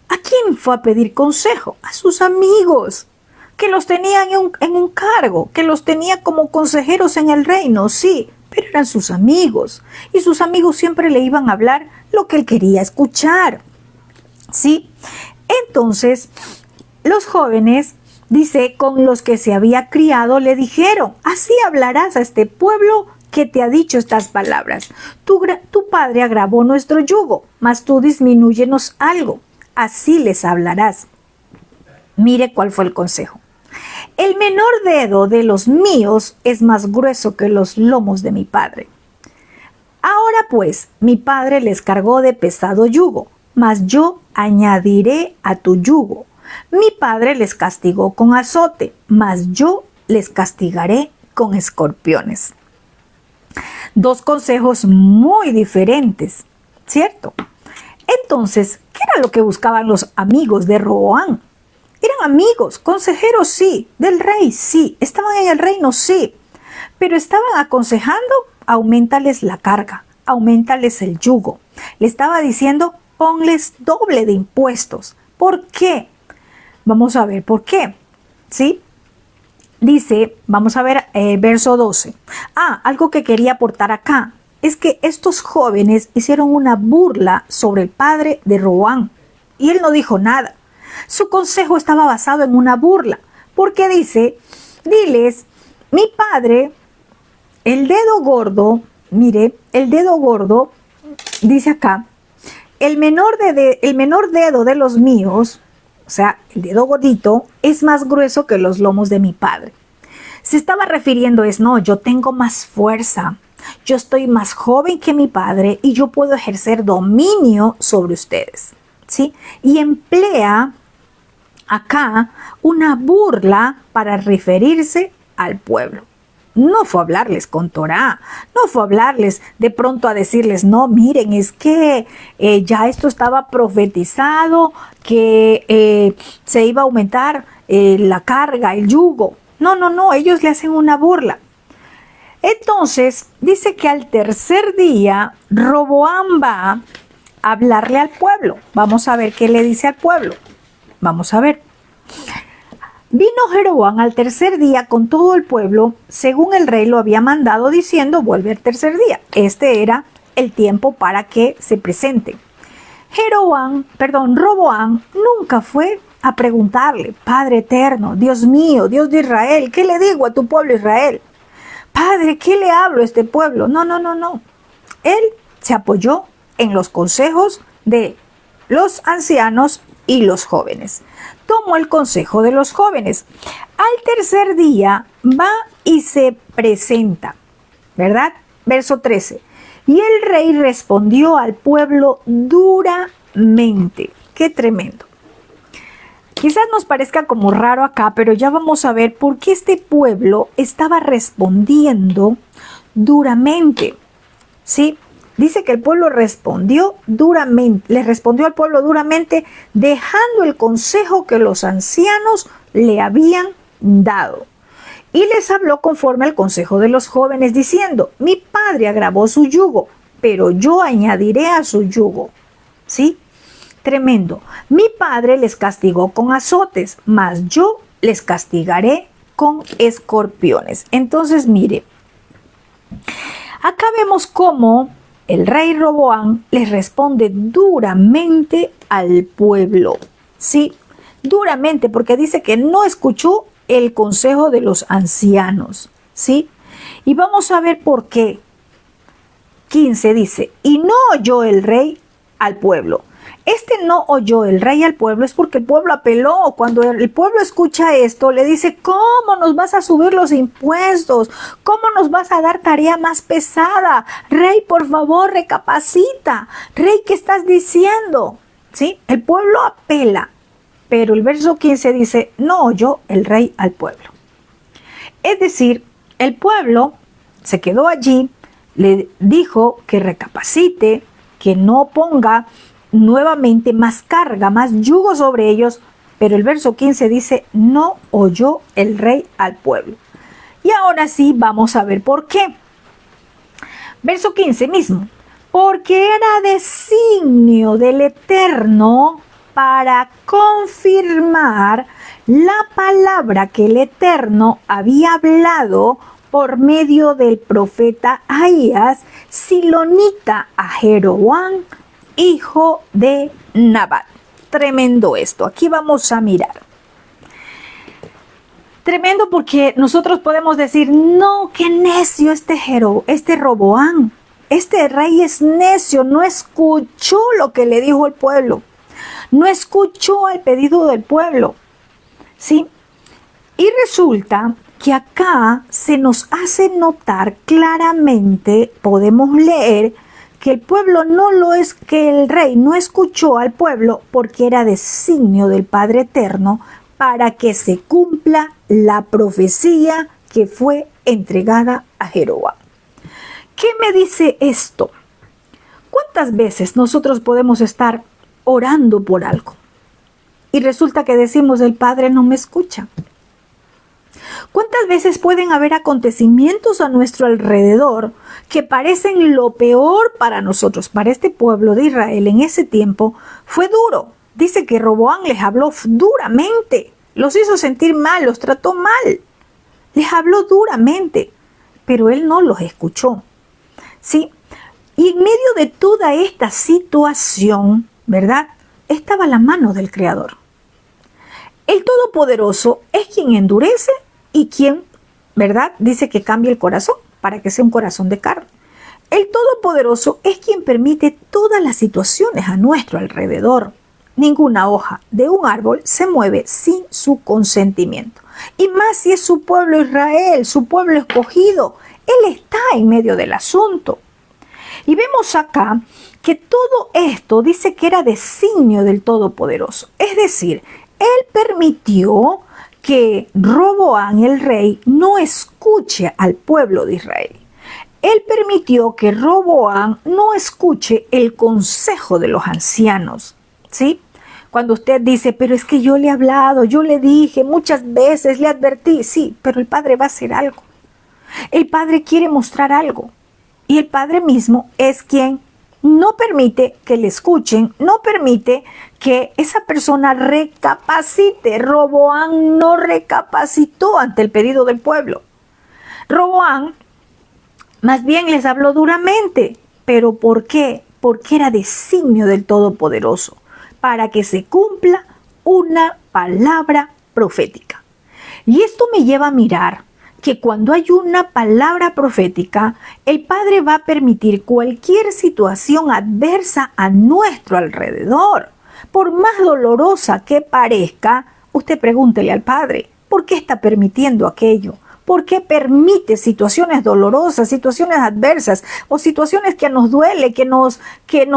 Speaker 1: ¿A quién fue a pedir consejo? A sus amigos, que los tenían en un cargo, que los tenía como consejeros en el reino, sí, pero eran sus amigos. Y sus amigos siempre le iban a hablar lo que él quería escuchar, ¿sí? Entonces, los jóvenes, dice, con los que se había criado, le dijeron, así hablarás a este pueblo que te ha dicho estas palabras. Tu padre agravó nuestro yugo, mas tú disminúyenos algo. Así les hablarás. Mire cuál fue el consejo. El menor dedo de los míos es más grueso que los lomos de mi padre. Ahora pues, mi padre les cargó de pesado yugo, mas yo añadiré a tu yugo. Mi padre les castigó con azote, mas yo les castigaré con escorpiones. Dos consejos muy diferentes, ¿cierto? Entonces, ¿qué era lo que buscaban los amigos de Roboam? Eran amigos, consejeros, sí, del rey, sí, estaban en el reino, sí, pero estaban aconsejando, auméntales la carga, auméntales el yugo. Le estaba diciendo, ponles doble de impuestos. ¿Por qué? Vamos a ver por qué, ¿sí? Dice, vamos a ver verso 12. Algo que quería aportar acá es que estos jóvenes hicieron una burla sobre el padre de Roboam y él no dijo nada. Su consejo estaba basado en una burla, porque dice, diles, mi padre, el dedo gordo, mire, el dedo gordo, dice acá, el menor dedo de los míos, o sea, el dedo gordito, es más grueso que los lomos de mi padre. Se estaba refiriendo no, yo tengo más fuerza, yo estoy más joven que mi padre y yo puedo ejercer dominio sobre ustedes, ¿sí? Y emplea acá una burla para referirse al pueblo. No fue a hablarles con Torá, no fue a hablarles de pronto a decirles, no, miren, es que ya esto estaba profetizado, que se iba a aumentar la carga, el yugo. No, ellos le hacen una burla. Entonces, dice que al tercer día, Roboam va a hablarle al pueblo. Vamos a ver qué le dice al pueblo. Vamos a ver. Vino Jeroboam al tercer día con todo el pueblo, según el rey lo había mandado, diciendo, vuelve al tercer día. Este era el tiempo para que se presenten. Roboam nunca fue a preguntarle, Padre eterno, Dios mío, Dios de Israel, ¿qué le digo a tu pueblo Israel? Padre, ¿qué le hablo a este pueblo? No. Él se apoyó en los consejos de los ancianos y los jóvenes. Tomó el consejo de los jóvenes. Al tercer día va y se presenta, ¿verdad? Verso 13. Y el rey respondió al pueblo duramente. ¡Qué tremendo! Quizás nos parezca como raro acá, pero ya vamos a ver por qué este pueblo estaba respondiendo duramente, ¿sí? Dice que el pueblo respondió duramente, le respondió al pueblo duramente, dejando el consejo que los ancianos le habían dado. Y les habló conforme al consejo de los jóvenes, diciendo, mi padre agravó su yugo, pero yo añadiré a su yugo. ¿Sí? Tremendo. Mi padre les castigó con azotes, mas yo les castigaré con escorpiones. Entonces, mire, acá vemos cómo el rey Roboam les responde duramente al pueblo. Sí, duramente, porque dice que no escuchó el consejo de los ancianos. Sí, y vamos a ver por qué. 15 dice, y no oyó el rey al pueblo. No oyó el rey al pueblo es porque el pueblo apeló. Cuando el pueblo escucha esto, le dice, ¿cómo nos vas a subir los impuestos? ¿Cómo nos vas a dar tarea más pesada? Rey, por favor, recapacita. Rey, ¿qué estás diciendo? ¿Sí? El pueblo apela, pero el verso 15 dice, no oyó el rey al pueblo. Es decir, el pueblo se quedó allí, le dijo que recapacite, que no ponga nuevamente más carga, más yugo sobre ellos, pero el verso 15 dice, no oyó el rey al pueblo. Y ahora sí vamos a ver por qué. Verso 15 mismo, porque era designio del Eterno para confirmar la palabra que el Eterno había hablado por medio del profeta Ahías, silonita, a Jeroboam, hijo de Nabat. Tremendo esto. Aquí vamos a mirar. Tremendo porque nosotros podemos decir, no, qué necio este Roboam. Este rey es necio, no escuchó lo que le dijo el pueblo. No escuchó el pedido del pueblo. ¿Sí? Y resulta que acá se nos hace notar claramente, podemos leer, que el pueblo que el rey no escuchó al pueblo porque era designio del Padre Eterno para que se cumpla la profecía que fue entregada a Jeroboam. ¿Qué me dice esto? ¿Cuántas veces nosotros podemos estar orando por algo y resulta que decimos el Padre no me escucha? ¿Cuántas veces pueden haber acontecimientos a nuestro alrededor que parecen lo peor para nosotros? Para este pueblo de Israel en ese tiempo fue duro. Dice que Roboam les habló duramente, los hizo sentir mal, los trató mal. Les habló duramente, pero él no los escuchó. ¿Sí? Y en medio de toda esta situación, ¿verdad? Estaba la mano del Creador. El Todopoderoso es quien endurece y quien, ¿verdad? Dice que cambia el corazón para que sea un corazón de carne. El Todopoderoso es quien permite todas las situaciones a nuestro alrededor. Ninguna hoja de un árbol se mueve sin su consentimiento. Y más si es su pueblo Israel, su pueblo escogido. Él está en medio del asunto. Y vemos acá que todo esto dice que era designio del Todopoderoso. Es decir, él permitió que Roboam, el rey, no escuche al pueblo de Israel. Él permitió que Roboam no escuche el consejo de los ancianos, ¿sí? Cuando usted dice, pero es que yo le he hablado, yo le dije, muchas veces le advertí, sí, pero el Padre va a hacer algo. El Padre quiere mostrar algo. Y el Padre mismo es quien no permite que le escuchen, no permite que esa persona recapacite. Roboam no recapacitó ante el pedido del pueblo. Roboam más bien les habló duramente. ¿Pero por qué? Porque era designio del Todopoderoso, para que se cumpla una palabra profética. Y esto me lleva a mirar que cuando hay una palabra profética, el Padre va a permitir cualquier situación adversa a nuestro alrededor. Por más dolorosa que parezca, usted pregúntele al Padre, ¿por qué está permitiendo aquello? ¿Por qué permite situaciones dolorosas, situaciones adversas o situaciones que nos duele, que nos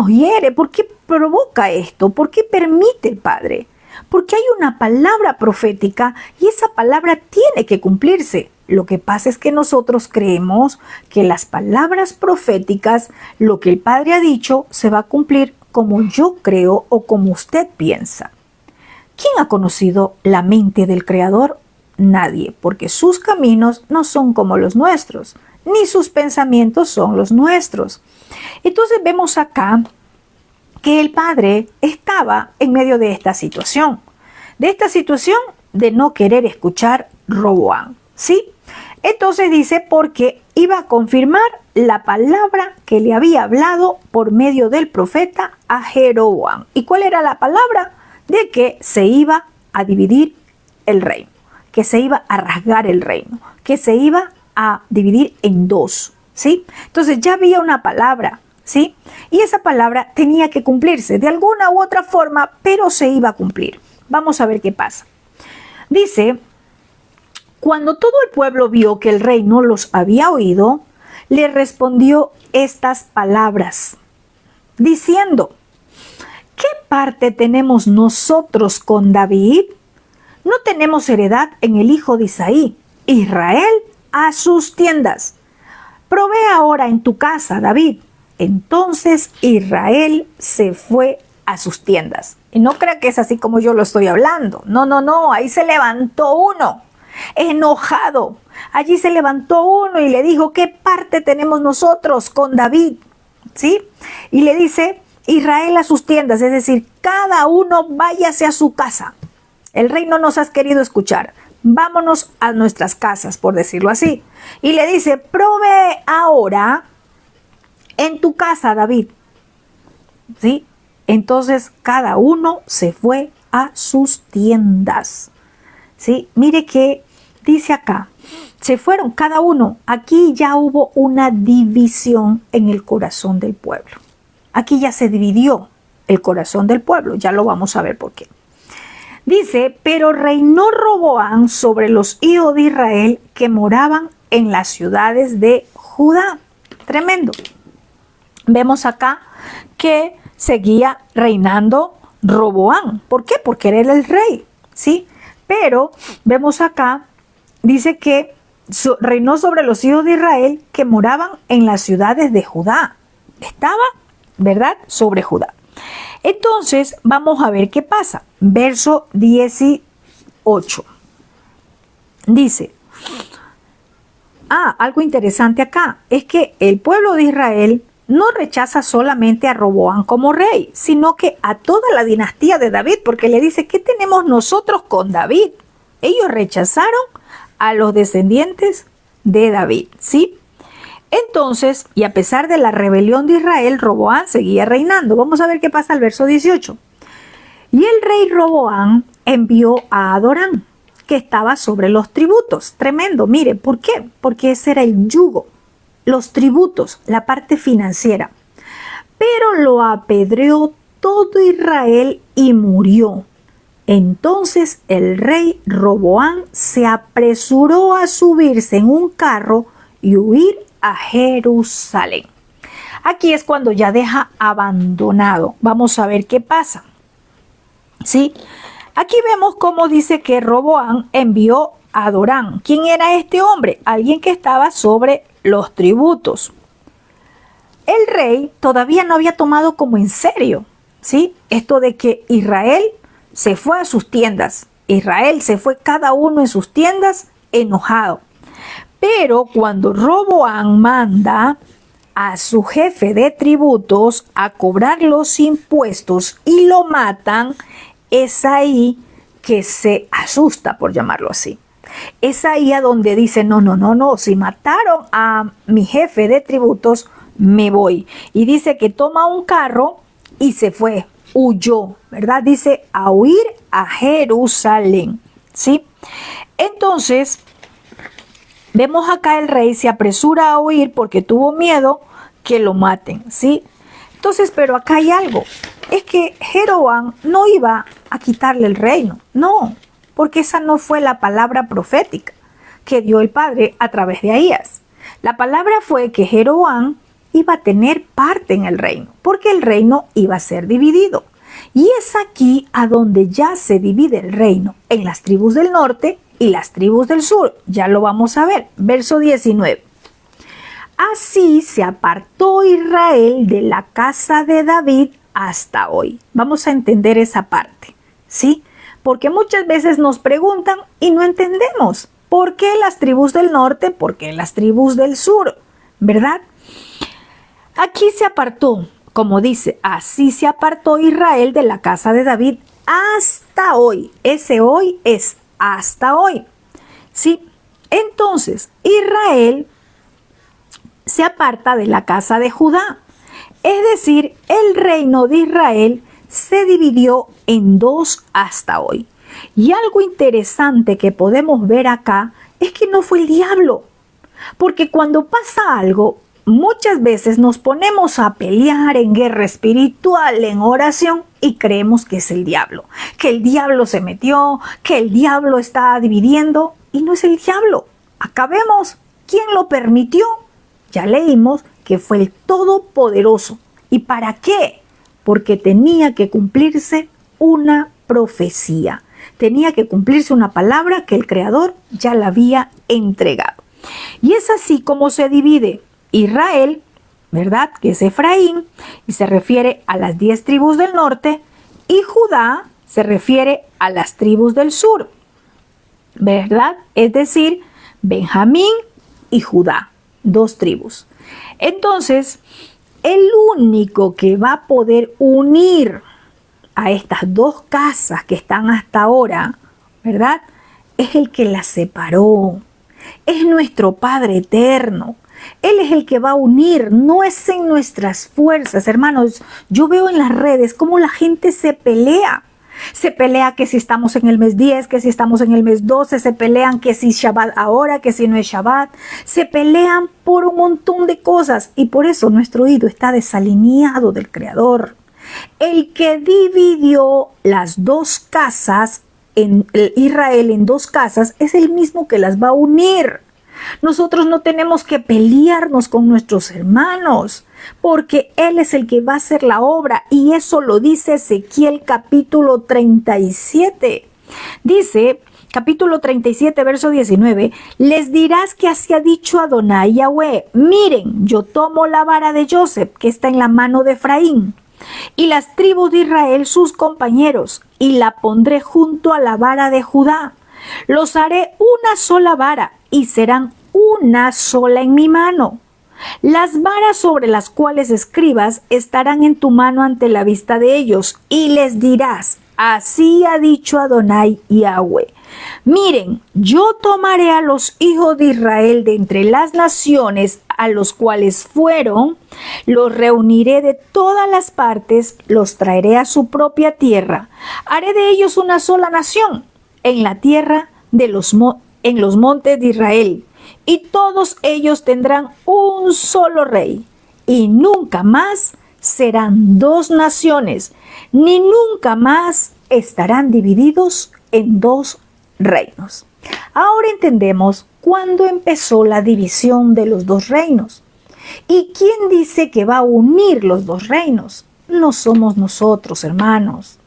Speaker 1: hiere? ¿Por qué provoca esto? ¿Por qué permite el Padre? Porque hay una palabra profética y esa palabra tiene que cumplirse. Lo que pasa es que nosotros creemos que las palabras proféticas, lo que el Padre ha dicho, se va a cumplir como yo creo o como usted piensa. ¿Quién ha conocido la mente del Creador? Nadie, porque sus caminos no son como los nuestros, ni sus pensamientos son los nuestros. Entonces vemos acá que el Padre estaba en medio de esta situación de no querer escuchar Roboam, ¿sí? Entonces dice, porque iba a confirmar la palabra que le había hablado por medio del profeta a Jeroboam. ¿Y cuál era la palabra? De que se iba a dividir el reino, que se iba a rasgar el reino, que se iba a dividir en dos, ¿sí? Entonces ya había una palabra, ¿sí? Y esa palabra tenía que cumplirse de alguna u otra forma, pero se iba a cumplir. Vamos a ver qué pasa. Dice, cuando todo el pueblo vio que el rey no los había oído, le respondió estas palabras, diciendo, ¿qué parte tenemos nosotros con David? No tenemos heredad en el hijo de Isaí. Israel a sus tiendas. provee ahora en tu casa, David. Entonces Israel se fue a sus tiendas. Y no crea que es así como yo lo estoy hablando. No, no, no. Ahí se levantó uno, enojado. Allí se levantó uno y le dijo, ¿qué parte tenemos nosotros con David? ¿Sí? Y le dice, Israel a sus tiendas, es decir, cada uno váyase a su casa. El rey no nos has querido escuchar. Vámonos a nuestras casas, por decirlo así. Y le dice, provee ahora en tu casa, David. ¿Sí? Entonces cada uno se fue a sus tiendas. ¿Sí? Mire que dice acá, se fueron cada uno. Aquí ya hubo una división en el corazón del pueblo. Aquí ya se dividió el corazón del pueblo. Ya lo vamos a ver por qué. Dice, pero reinó Roboam sobre los hijos de Israel que moraban en las ciudades de Judá. Tremendo. Vemos acá que seguía reinando Roboam. ¿Por qué? Porque él era el rey, ¿sí? Pero vemos acá, dice que reinó sobre los hijos de Israel que moraban en las ciudades de Judá. Estaba, ¿verdad?, sobre Judá. Entonces, vamos a ver qué pasa. Verso 18. Dice, algo interesante acá, es que el pueblo de Israel no rechaza solamente a Roboam como rey, sino que a toda la dinastía de David, porque le dice, ¿qué tenemos nosotros con David? Ellos rechazaron a los descendientes de David, ¿sí? Entonces, y a pesar de la rebelión de Israel, Roboam seguía reinando. Vamos a ver qué pasa al verso 18. Y el rey Roboam envió a Adorán, que estaba sobre los tributos. Tremendo, mire, ¿por qué? Porque ese era el yugo, los tributos, la parte financiera. Pero lo apedreó todo Israel y murió. Entonces el rey Roboam se apresuró a subirse en un carro y huir a Jerusalén. Aquí es cuando ya deja abandonado. Vamos a ver qué pasa. ¿Sí? Aquí vemos cómo dice que Roboam envió a Adorán. ¿Quién era este hombre? Alguien que estaba sobre los tributos. El rey todavía no había tomado como en serio, ¿sí?, esto de que Israel se fue a sus tiendas. Israel se fue cada uno en sus tiendas enojado. Pero cuando Roboam manda a su jefe de tributos a cobrar los impuestos y lo matan, es ahí que se asusta, por llamarlo así. Es ahí a donde dice, no, si mataron a mi jefe de tributos, me voy. Y dice que toma un carro y se fue, huyó, ¿verdad? Dice, a huir a Jerusalén, ¿sí? Entonces, vemos acá el rey se apresura a huir porque tuvo miedo que lo maten, ¿sí? Entonces, pero acá hay algo. Es que Jeroboam no iba a quitarle el reino. No, porque esa no fue la palabra profética que dio el Padre a través de Ahías. La palabra fue que Jeroboam iba a tener parte en el reino, porque el reino iba a ser dividido. Y es aquí a donde ya se divide el reino, en las tribus del norte y las tribus del sur. Ya lo vamos a ver. Verso 19. Así se apartó Israel de la casa de David hasta hoy. Vamos a entender esa parte, ¿sí? Porque muchas veces nos preguntan y no entendemos. ¿Por qué las tribus del norte? ¿Por qué las tribus del sur? ¿Verdad? Aquí se apartó, como dice, así se apartó Israel de la casa de David hasta hoy. Ese hoy es hasta hoy, ¿sí? Entonces, Israel se aparta de la casa de Judá. Es decir, el reino de Israel se dividió en dos hasta hoy. Y algo interesante que podemos ver acá es que no fue el diablo. Porque cuando pasa algo, muchas veces nos ponemos a pelear en guerra espiritual, en oración, y creemos que es el diablo. Que el diablo se metió, que el diablo está dividiendo, y no es el diablo. Acá vemos quién lo permitió. Ya leímos que fue el Todopoderoso. ¿Y para qué? Porque tenía que cumplirse una profecía. Tenía que cumplirse una palabra que el Creador ya la había entregado. Y es así como se divide Israel, ¿verdad? Que es Efraín, y se refiere a las 10 tribus del norte, y Judá se refiere a las tribus del sur, ¿verdad? Es decir, Benjamín y Judá, 2 tribus. Entonces, el único que va a poder unir a estas 2 casas que están hasta ahora, ¿verdad? Es el que las separó. Es nuestro Padre eterno. Él es el que va a unir, no es en nuestras fuerzas, hermanos. Yo veo en las redes cómo la gente se pelea. Se pelea que si estamos en el mes 10, que si estamos en el mes 12, se pelean que si Shabbat ahora, que si no es Shabbat. Se pelean por un montón de cosas y por eso nuestro oído está desalineado del Creador. El que dividió las 2 casas, en Israel en 2 casas, es el mismo que las va a unir. Nosotros no tenemos que pelearnos con nuestros hermanos, porque Él es el que va a hacer la obra, y eso lo dice Ezequiel capítulo 37. Dice, capítulo 37, verso 19, les dirás que así ha dicho Adonai Yahweh, miren, yo tomo la vara de Joseph, que está en la mano de Efraín, y las tribus de Israel sus compañeros, y la pondré junto a la vara de Judá. Los haré una sola vara, y serán una sola en mi mano. Las varas sobre las cuales escribas estarán en tu mano ante la vista de ellos, y les dirás, así ha dicho Adonai Yahweh. Miren, yo tomaré a los hijos de Israel de entre las naciones a los cuales fueron, los reuniré de todas las partes, los traeré a su propia tierra. Haré de ellos una sola nación en la tierra de en los montes de Israel, y todos ellos tendrán un solo rey, y nunca más serán 2 naciones, ni nunca más estarán divididos en 2 reinos. Ahora entendemos cuándo empezó la división de los 2 reinos. ¿Y quién dice que va a unir los 2 reinos? No somos nosotros, hermanos.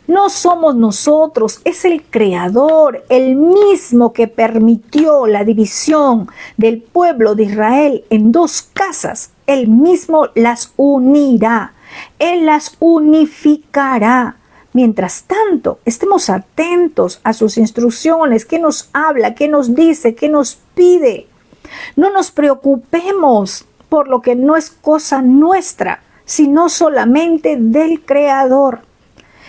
Speaker 1: No somos nosotros, es el Creador, el mismo que permitió la división del pueblo de Israel en 2 casas. Él mismo las unirá, Él las unificará. Mientras tanto, estemos atentos a sus instrucciones, qué nos habla, qué nos dice, qué nos pide. No nos preocupemos por lo que no es cosa nuestra, sino solamente del Creador.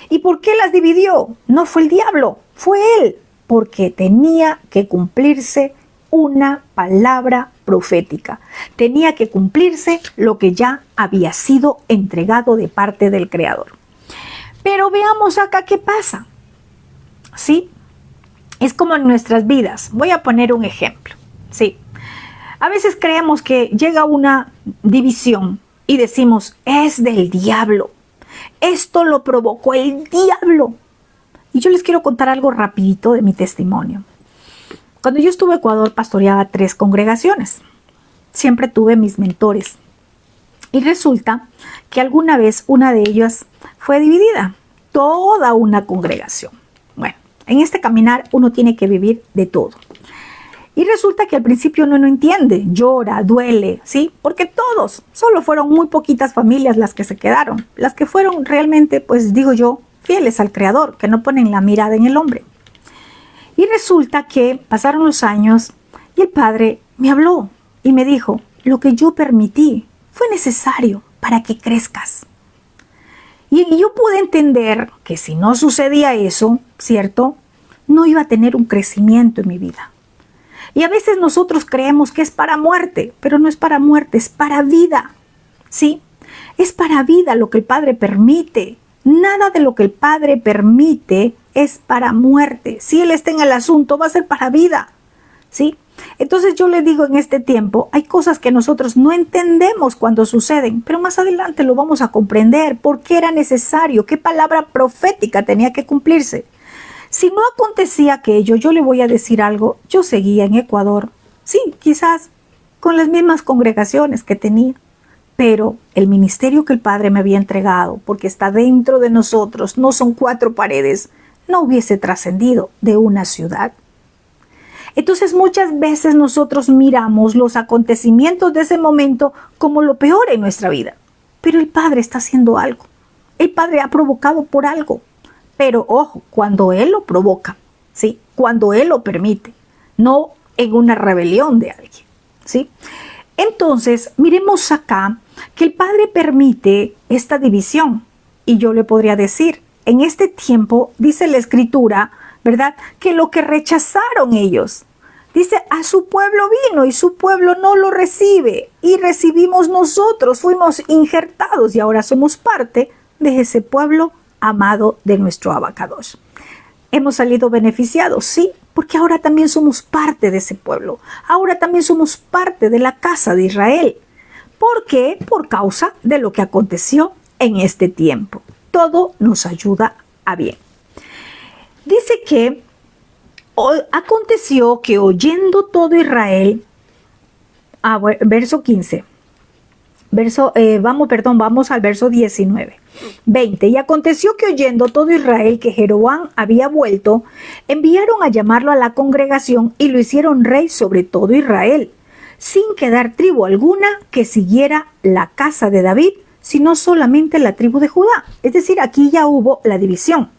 Speaker 1: ¿Y por qué las dividió? No fue el diablo, fue él, porque tenía que cumplirse una palabra profética. Tenía que cumplirse lo que ya había sido entregado de parte del Creador. Pero veamos acá qué pasa. ¿Sí? Es como en nuestras vidas. Voy a poner un ejemplo. ¿Sí? A veces creemos que llega una división y decimos, es del diablo. Esto lo provocó el diablo. Y yo les quiero contar algo rapidito de mi testimonio. Cuando yo estuve en Ecuador, pastoreaba 3 congregaciones. Siempre tuve mis mentores. Y resulta que alguna vez una de ellas fue dividida. Toda una congregación. Bueno, en este caminar uno tiene que vivir de todo. Y resulta que al principio uno no entiende, llora, duele, ¿sí? Porque todos, solo fueron muy poquitas familias las que se quedaron. Las que fueron realmente, pues digo yo, fieles al Creador, que no ponen la mirada en el hombre. Y resulta que pasaron los años y el Padre me habló y me dijo, lo que yo permití fue necesario para que crezcas. Y yo pude entender que si no sucedía eso, ¿cierto? No iba a tener un crecimiento en mi vida. Y a veces nosotros creemos que es para muerte, pero no es para muerte, es para vida, ¿sí? Es para vida lo que el Padre permite. Nada de lo que el Padre permite es para muerte. Si Él está en el asunto, va a ser para vida, ¿sí? Entonces yo le digo en este tiempo, hay cosas que nosotros no entendemos cuando suceden, pero más adelante lo vamos a comprender. ¿Por qué era necesario? ¿Qué palabra profética tenía que cumplirse? Si no acontecía aquello, yo le voy a decir algo, yo seguía en Ecuador, sí, quizás con las mismas congregaciones que tenía, pero el ministerio que el Padre me había entregado, porque está dentro de nosotros, no son 4 paredes, no hubiese trascendido de una ciudad. Entonces muchas veces nosotros miramos los acontecimientos de ese momento como lo peor en nuestra vida. Pero el Padre está haciendo algo. El Padre ha provocado por algo. Pero ojo, cuando Él lo provoca, ¿sí? Cuando Él lo permite, no en una rebelión de alguien, ¿sí? Entonces, miremos acá que el Padre permite esta división. Y yo le podría decir, en este tiempo, dice la Escritura, ¿verdad?, que lo que rechazaron ellos, dice, a su pueblo vino y su pueblo no lo recibe. Y recibimos nosotros, fuimos injertados y ahora somos parte de ese pueblo amado de nuestro Abacadosh. ¿Hemos salido beneficiados? Sí, porque ahora también somos parte de ese pueblo. Ahora también somos parte de la casa de Israel. ¿Por qué? Por causa de lo que aconteció en este tiempo. Todo nos ayuda a bien. Dice que aconteció que oyendo todo Israel, verso 15, vamos al verso 19, 20. Y aconteció que oyendo todo Israel que Jeroboam había vuelto, enviaron a llamarlo a la congregación y lo hicieron rey sobre todo Israel, sin quedar tribu alguna que siguiera la casa de David, sino solamente la tribu de Judá. Es decir, aquí ya hubo la división.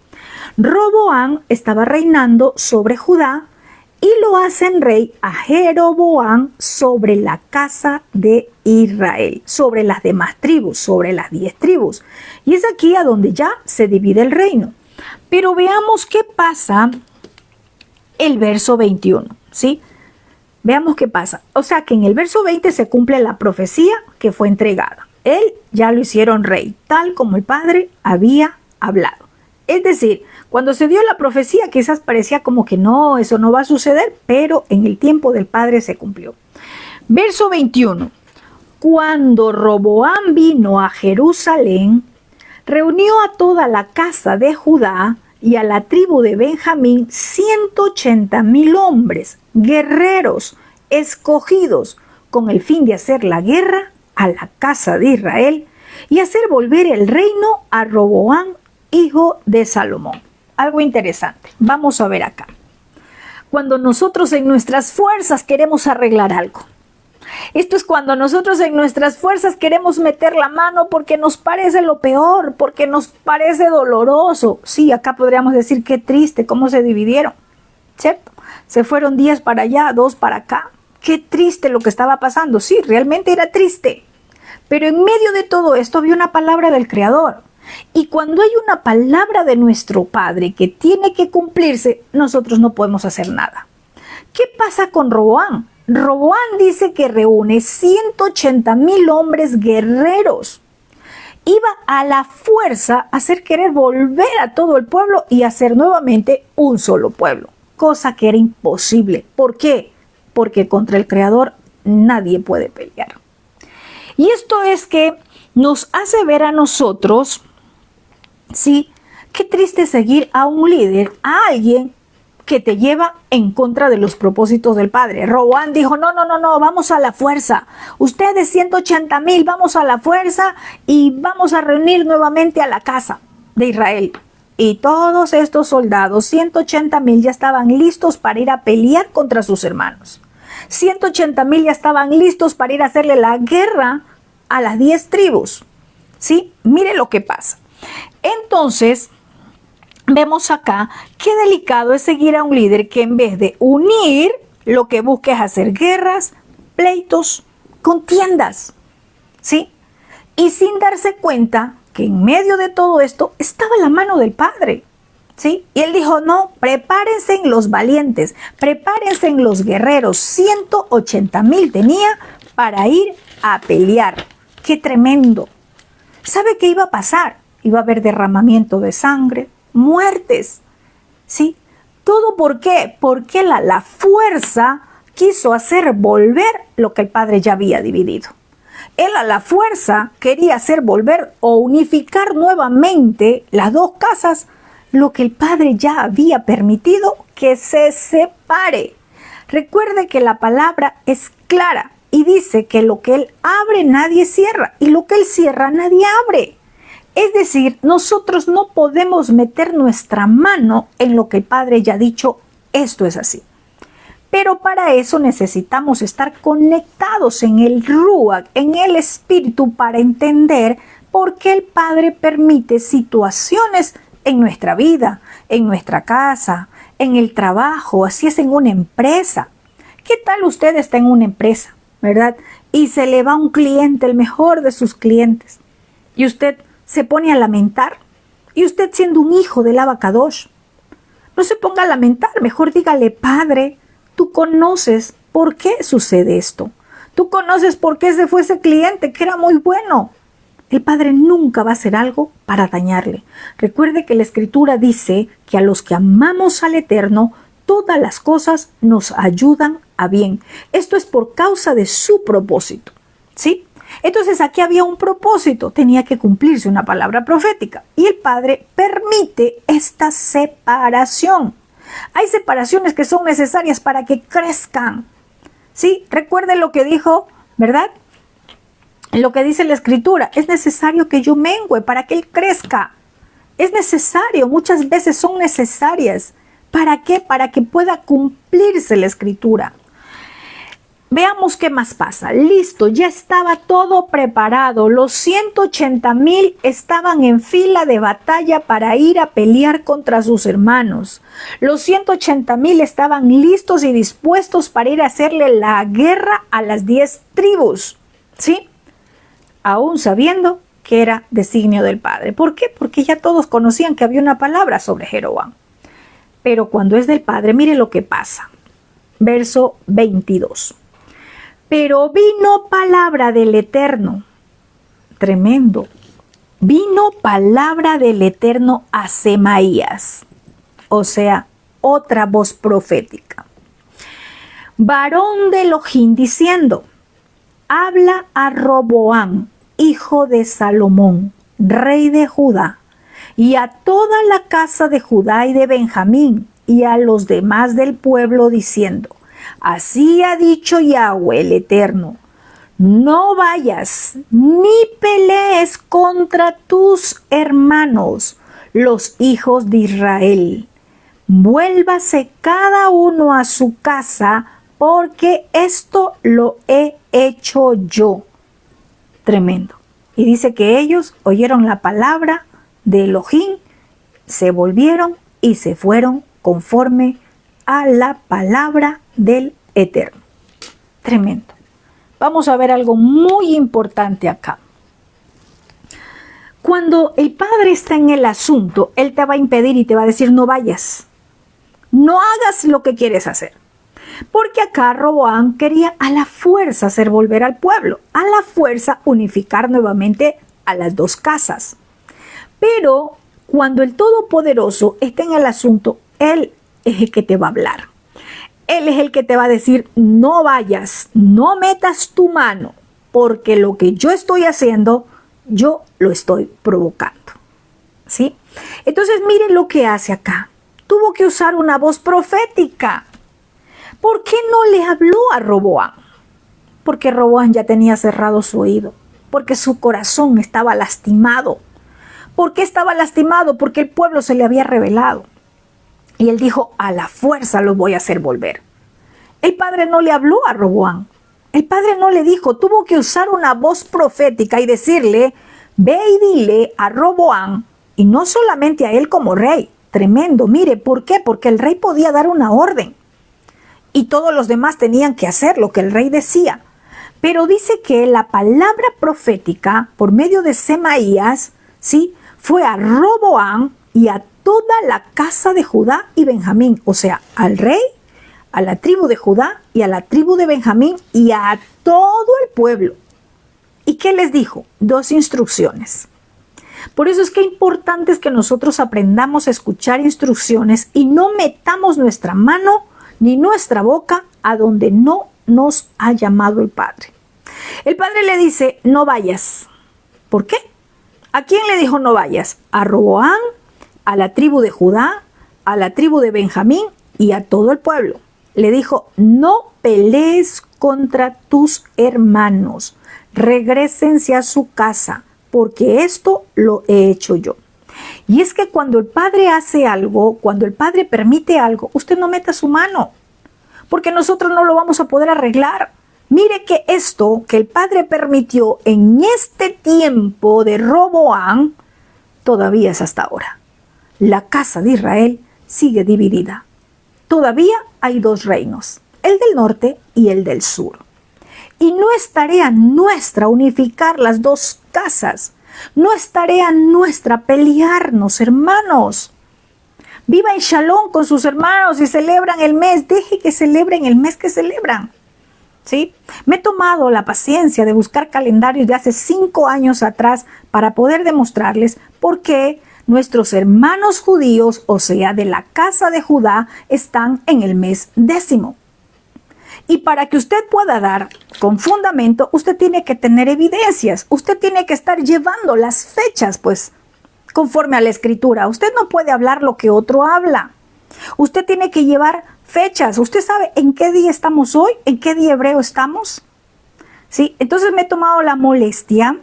Speaker 1: Roboam estaba reinando sobre Judá y lo hacen rey a Jeroboam sobre la casa de Israel, sobre las demás tribus, sobre las 10 tribus. Y es aquí a donde ya se divide el reino. Pero veamos qué pasa el verso 21, ¿sí? Veamos qué pasa. O sea que en el verso 20 se cumple la profecía que fue entregada. Él ya lo hicieron rey, tal como el Padre había hablado. Es decir, cuando se dio la profecía quizás parecía como que no, eso no va a suceder, pero en el tiempo del Padre se cumplió. Verso 21. Cuando Roboam vino a Jerusalén, reunió a toda la casa de Judá y a la tribu de Benjamín 180,000 hombres, guerreros, escogidos, con el fin de hacer la guerra a la casa de Israel y hacer volver el reino a Roboam, hijo de Salomón. Algo interesante. Vamos a ver acá. Cuando nosotros en nuestras fuerzas queremos arreglar algo. Esto es cuando nosotros en nuestras fuerzas queremos meter la mano porque nos parece lo peor, porque nos parece doloroso. Sí, acá podríamos decir qué triste, cómo se dividieron, ¿cierto? Se fueron 10 para allá, 2 para acá. Qué triste lo que estaba pasando. Sí, realmente era triste. Pero en medio de todo esto había una palabra del Creador. Y cuando hay una palabra de nuestro Padre que tiene que cumplirse, nosotros no podemos hacer nada. ¿Qué pasa con Roboam? Roboam dice que reúne 180,000 hombres guerreros. Iba a la fuerza a hacer querer volver a todo el pueblo y hacer nuevamente un solo pueblo, cosa que era imposible. ¿Por qué? Porque contra el Creador nadie puede pelear. Y esto es que nos hace ver a nosotros, sí, qué triste seguir a un líder, a alguien que te lleva en contra de los propósitos del Padre. Roboam dijo, no, vamos a la fuerza. Ustedes 180,000, vamos a la fuerza y vamos a reunir nuevamente a la casa de Israel. Y todos estos soldados, 180,000, ya estaban listos para ir a pelear contra sus hermanos. 180,000 ya estaban listos para ir a hacerle la guerra a las 10 tribus. ¿Sí? Mire lo que pasa. Entonces, vemos acá qué delicado es seguir a un líder que en vez de unir, lo que busca es hacer guerras, pleitos, contiendas. ¿Sí? Y sin darse cuenta que en medio de todo esto estaba la mano del Padre. ¿Sí? Y él dijo, no, prepárense en los valientes, prepárense en los guerreros. 180,000 tenía para ir a pelear. ¡Qué tremendo! ¿Sabe qué iba a pasar? Iba a haber derramamiento de sangre, muertes. ¿Sí? ¿Todo por qué? Porque la fuerza quiso hacer volver lo que el Padre ya había dividido. Él a la fuerza quería hacer volver o unificar nuevamente las dos casas, lo que el Padre ya había permitido que se separe. Recuerde que la palabra es clara y dice que lo que Él abre nadie cierra y lo que Él cierra nadie abre. Es decir, nosotros no podemos meter nuestra mano en lo que el Padre ya ha dicho, esto es así. Pero para eso necesitamos estar conectados en el Ruach, en el Espíritu, para entender por qué el Padre permite situaciones en nuestra vida, en nuestra casa, en el trabajo, así es en una empresa. ¿Qué tal usted está en una empresa, verdad? Y se le va un cliente, el mejor de sus clientes, y usted se pone a lamentar, y usted siendo un hijo del Abacadosh, no se ponga a lamentar, mejor dígale: Padre, tú conoces por qué sucede esto. Tú conoces por qué se fue ese cliente que era muy bueno. El Padre nunca va a hacer algo para dañarle. Recuerde que la Escritura dice que a los que amamos al Eterno, todas las cosas nos ayudan a bien. Esto es por causa de su propósito, ¿sí? Entonces aquí había un propósito, tenía que cumplirse una palabra profética. Y el Padre permite esta separación. Hay separaciones que son necesarias para que crezcan, ¿sí? Recuerden lo que dijo, ¿verdad? Lo que dice la Escritura: es necesario que yo mengüe para que él crezca. Es necesario, muchas veces son necesarias. ¿Para qué? Para que pueda cumplirse la Escritura. Veamos qué más pasa. Listo, ya estaba todo preparado. Los 180,000 estaban en fila de batalla para ir a pelear contra sus hermanos. Los 180,000 estaban listos y dispuestos para ir a hacerle la guerra a las 10 tribus, ¿sí? Aún sabiendo que era designio del Padre. ¿Por qué? Porque ya todos conocían que había una palabra sobre Jeroboam. Pero cuando es del Padre, mire lo que pasa. Verso 22. Pero vino palabra del Eterno. Tremendo. Vino palabra del Eterno a Semaías. O sea, otra voz profética. Varón de Elohim, diciendo: habla a Roboam, hijo de Salomón, rey de Judá, y a toda la casa de Judá y de Benjamín, y a los demás del pueblo, diciendo: así ha dicho Yahweh el Eterno: no vayas ni pelees contra tus hermanos, los hijos de Israel. Vuélvase cada uno a su casa, porque esto lo he hecho yo. Tremendo. Y dice que ellos oyeron la palabra de Elohim, se volvieron y se fueron conforme a la palabra del Eterno. Tremendo. Vamos a ver algo muy importante acá. Cuando el Padre está en el asunto, Él te va a impedir y te va a decir: no vayas, no hagas lo que quieres hacer. Porque acá Roboam quería a la fuerza hacer volver al pueblo, a la fuerza unificar nuevamente a las dos casas. Pero cuando el Todopoderoso está en el asunto, Él es el que te va a hablar. Él es el que te va a decir: no vayas, no metas tu mano, porque lo que yo estoy haciendo, yo lo estoy provocando, ¿sí? Entonces miren lo que hace acá. Tuvo que usar una voz profética. ¿Por qué no le habló a Roboam? Porque Roboam ya tenía cerrado su oído, porque su corazón estaba lastimado. ¿Por qué estaba lastimado? Porque el pueblo se le había rebelado. Y él dijo: a la fuerza los voy a hacer volver. El Padre no le habló a Roboam. El Padre no le dijo, tuvo que usar una voz profética y decirle: ve y dile a Roboam, y no solamente a él como rey. Tremendo, mire, ¿por qué? Porque el rey podía dar una orden y todos los demás tenían que hacer lo que el rey decía. Pero dice que la palabra profética, por medio de Semaías, ¿sí?, fue a Roboam y a toda la casa de Judá y Benjamín, o sea, al rey, a la tribu de Judá y a la tribu de Benjamín y a todo el pueblo. ¿Y qué les dijo? 2 instrucciones. Por eso es que importante es que nosotros aprendamos a escuchar instrucciones y no metamos nuestra mano ni nuestra boca a donde no nos ha llamado el Padre. El Padre le dice: no vayas. ¿Por qué? ¿A quién le dijo no vayas? A Roboam, a la tribu de Judá, a la tribu de Benjamín y a todo el pueblo. Le dijo: no pelees contra tus hermanos, regrésense a su casa, porque esto lo he hecho yo. Y es que cuando el Padre hace algo, cuando el Padre permite algo, usted no meta su mano. porque nosotros no lo vamos a poder arreglar. Mire que esto que el Padre permitió en este tiempo de Roboam, todavía es hasta ahora. La casa de Israel sigue dividida. Todavía hay dos reinos, el del norte y el del sur. Y no es tarea nuestra unificar las dos casas. No es tarea nuestra pelearnos, hermanos. Viva en Shalom con sus hermanos y celebran el mes. Deje que celebren el mes que celebran. ¿Sí? Me he tomado la paciencia de buscar calendarios de hace 5 años atrás para poder demostrarles por qué nuestros hermanos judíos, o sea, de la casa de Judá, están en el mes 10º. Y para que usted pueda dar con fundamento, usted tiene que tener evidencias. Usted tiene que estar llevando las fechas, pues, conforme a la escritura. Usted no puede hablar lo que otro habla. Usted tiene que llevar fechas. ¿Usted sabe en qué día estamos hoy? ¿En qué día hebreo estamos? ¿Sí? Entonces me he tomado la molestia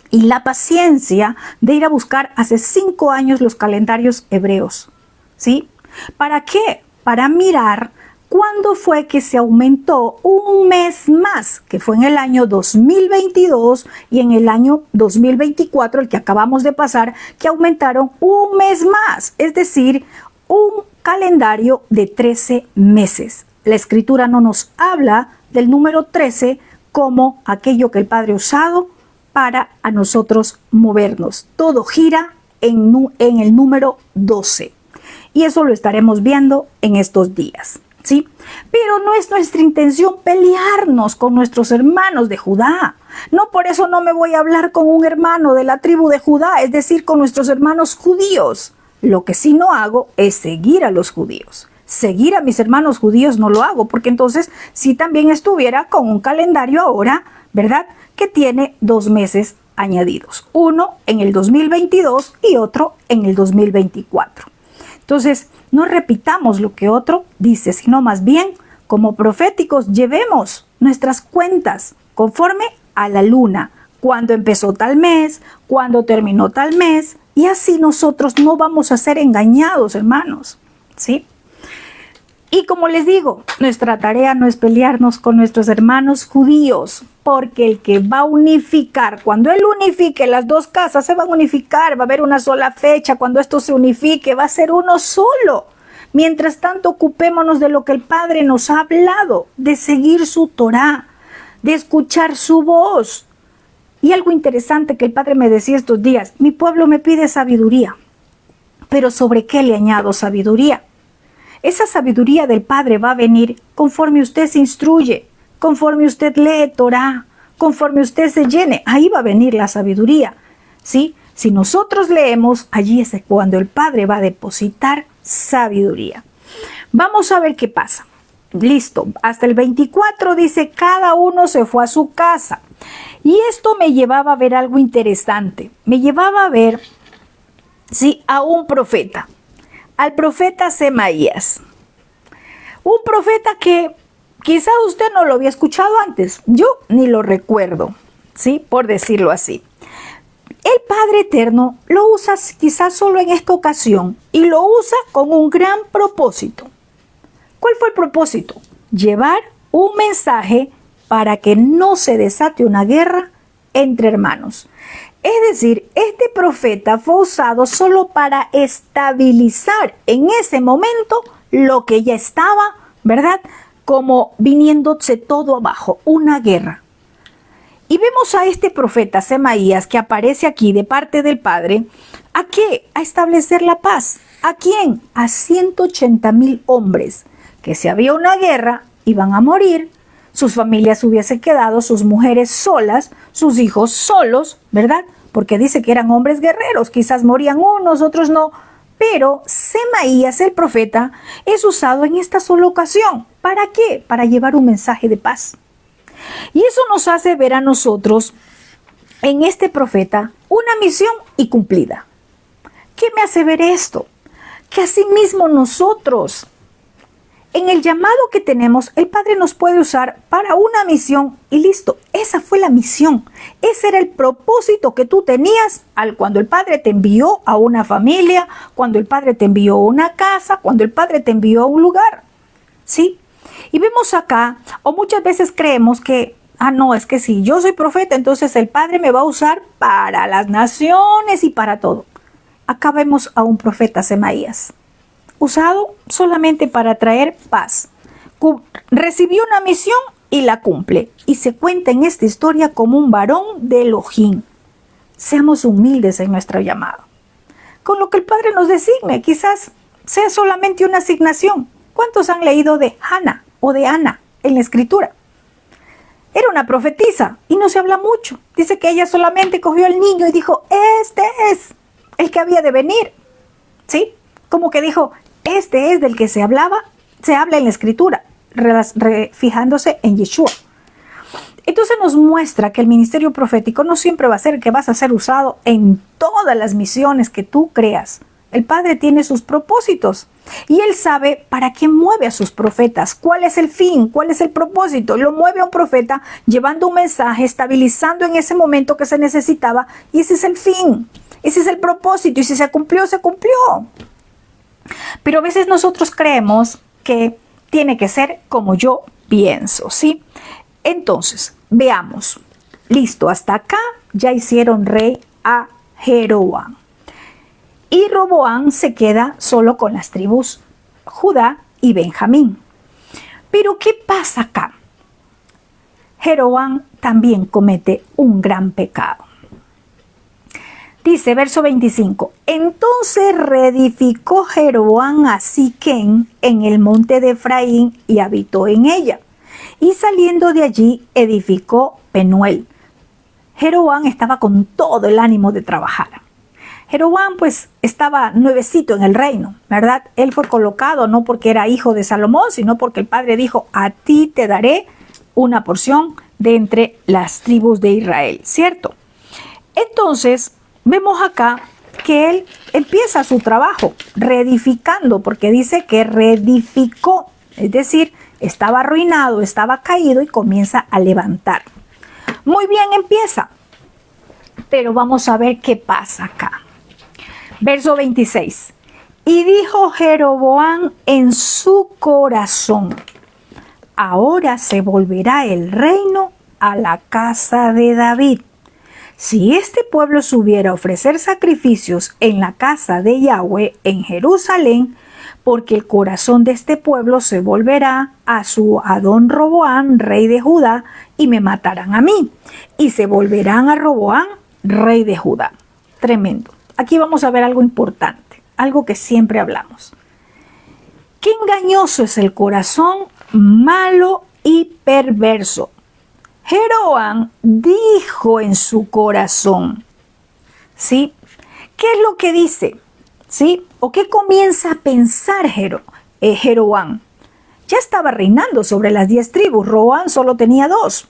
Speaker 1: y la paciencia de ir a buscar hace 5 años los calendarios hebreos. ¿Sí? ¿Para qué? Para mirar cuándo fue que se aumentó un mes más, que fue en el año 2022 y en el año 2024, el que acabamos de pasar, que aumentaron un mes más, es decir, un calendario de 13 meses. La escritura no nos habla del número 13 como aquello que el Padre ha usado para a nosotros movernos. Todo gira en el número 12. Y eso lo estaremos viendo en estos días. ¿Sí? Pero no es nuestra intención pelearnos con nuestros hermanos de Judá. No, por eso no me voy a hablar con un hermano de la tribu de Judá, es decir, con nuestros hermanos judíos. Lo que sí no hago es seguir a los judíos. Seguir a mis hermanos judíos no lo hago, porque entonces sí también estuviera con un calendario ahora, ¿verdad? Que tiene 2 meses añadidos. Uno en el 2022 y otro en el 2024. Entonces, no repitamos lo que otro dice, sino más bien, como proféticos, llevemos nuestras cuentas conforme a la luna. Cuando empezó tal mes, cuando terminó tal mes, y así nosotros no vamos a ser engañados, hermanos. ¿Sí? Y como les digo, nuestra tarea no es pelearnos con nuestros hermanos judíos, porque el que va a unificar, cuando él unifique las dos casas, se van a unificar, va a haber una sola fecha, cuando esto se unifique, va a ser uno solo. Mientras tanto, ocupémonos de lo que el Padre nos ha hablado, de seguir su Torá, de escuchar su voz. Y algo interesante que el Padre me decía estos días, mi pueblo me pide sabiduría, pero ¿sobre qué le añado sabiduría? Esa sabiduría del Padre va a venir conforme usted se instruye, conforme usted lee Torá, conforme usted se llene. Ahí va a venir la sabiduría, ¿sí? Si nosotros leemos, allí es cuando el Padre va a depositar sabiduría. Vamos a ver qué pasa. Listo, hasta el 24 dice, cada uno se fue a su casa. Y esto me llevaba a ver algo interesante. Me llevaba a ver, sí, a un profeta. Al profeta Semaías, un profeta que quizás usted no lo había escuchado antes, yo ni lo recuerdo, ¿sí? Por decirlo así. El Padre Eterno lo usa quizás solo en esta ocasión y lo usa con un gran propósito. ¿Cuál fue el propósito? Llevar un mensaje para que no se desate una guerra entre hermanos. Es decir, este profeta fue usado solo para estabilizar en ese momento lo que ya estaba, ¿verdad? Como viniéndose todo abajo, una guerra. Y vemos a este profeta Semaías que aparece aquí de parte del Padre. ¿A qué? A establecer la paz. ¿A quién? A 180,000 hombres que si había una guerra iban a morir. Sus familias hubiesen quedado, sus mujeres solas, sus hijos solos, ¿verdad? Porque dice que eran hombres guerreros, quizás morían unos, otros no. Pero Semaías, el profeta, es usado en esta sola ocasión. ¿Para qué? Para llevar un mensaje de paz. Y eso nos hace ver a nosotros en este profeta una misión y cumplida. ¿Qué me hace ver esto? Que asimismo nosotros, en el llamado que tenemos, el Padre nos puede usar para una misión y listo. Esa fue la misión. Ese era el propósito que tú tenías cuando el Padre te envió a una familia, cuando el Padre te envió a una casa, cuando el Padre te envió a un lugar. ¿Sí? Y vemos acá, o muchas veces creemos que, no, es que si yo soy profeta, entonces el Padre me va a usar para las naciones y para todo. Acá vemos a un profeta, Semaías, usado solamente para traer paz. Recibió una misión y la cumple. Y se cuenta en esta historia como un varón de Elohim. Seamos humildes en nuestro llamado. Con lo que el Padre nos designe, quizás sea solamente una asignación. ¿Cuántos han leído de Hannah o de Ana en la Escritura? Era una profetisa y no se habla mucho. Dice que ella solamente cogió al niño y dijo, este es el que había de venir. ¿Sí? Como que dijo, este es del que se habla en la Escritura, fijándose en Yeshua. Entonces nos muestra que el ministerio profético no siempre va a ser que vas a ser usado en todas las misiones que tú creas. El Padre tiene sus propósitos y Él sabe para qué mueve a sus profetas, cuál es el fin, cuál es el propósito. Lo mueve a un profeta llevando un mensaje, estabilizando en ese momento que se necesitaba, y ese es el fin, ese es el propósito, y si se cumplió, se cumplió. Pero a veces nosotros creemos que tiene que ser como yo pienso, ¿sí? Entonces, veamos. Listo, hasta acá ya hicieron rey a Jeroboam. Y Roboam se queda solo con las tribus Judá y Benjamín. Pero ¿qué pasa acá? Jeroboam también comete un gran pecado. Dice, verso 25, entonces reedificó Jeroboam a Siquem en el monte de Efraín y habitó en ella. Y saliendo de allí edificó Penuel. Jeroboam estaba con todo el ánimo de trabajar. Jeroboam pues estaba nuevecito en el reino, ¿verdad? Él fue colocado no porque era hijo de Salomón, sino porque el padre dijo, a ti te daré una porción de entre las tribus de Israel, ¿cierto? Entonces, vemos acá que él empieza su trabajo reedificando, porque dice que reedificó, es decir, estaba arruinado, estaba caído y comienza a levantar. Muy bien, empieza, pero vamos a ver qué pasa acá. Verso 26. Y dijo Jeroboam en su corazón, ahora se volverá el reino a la casa de David. Si este pueblo subiera a ofrecer sacrificios en la casa de Yahweh en Jerusalén, porque el corazón de este pueblo se volverá a su Adón Roboam, rey de Judá, y me matarán a mí, y se volverán a Roboam, rey de Judá. Tremendo. Aquí vamos a ver algo importante, algo que siempre hablamos. Qué engañoso es el corazón, malo y perverso. Jeroboam dijo en su corazón, ¿sí? ¿Qué es lo que dice? ¿Sí? ¿O qué comienza a pensar Jeroboam? Ya estaba reinando sobre las 10 tribus, Roboam solo tenía 2.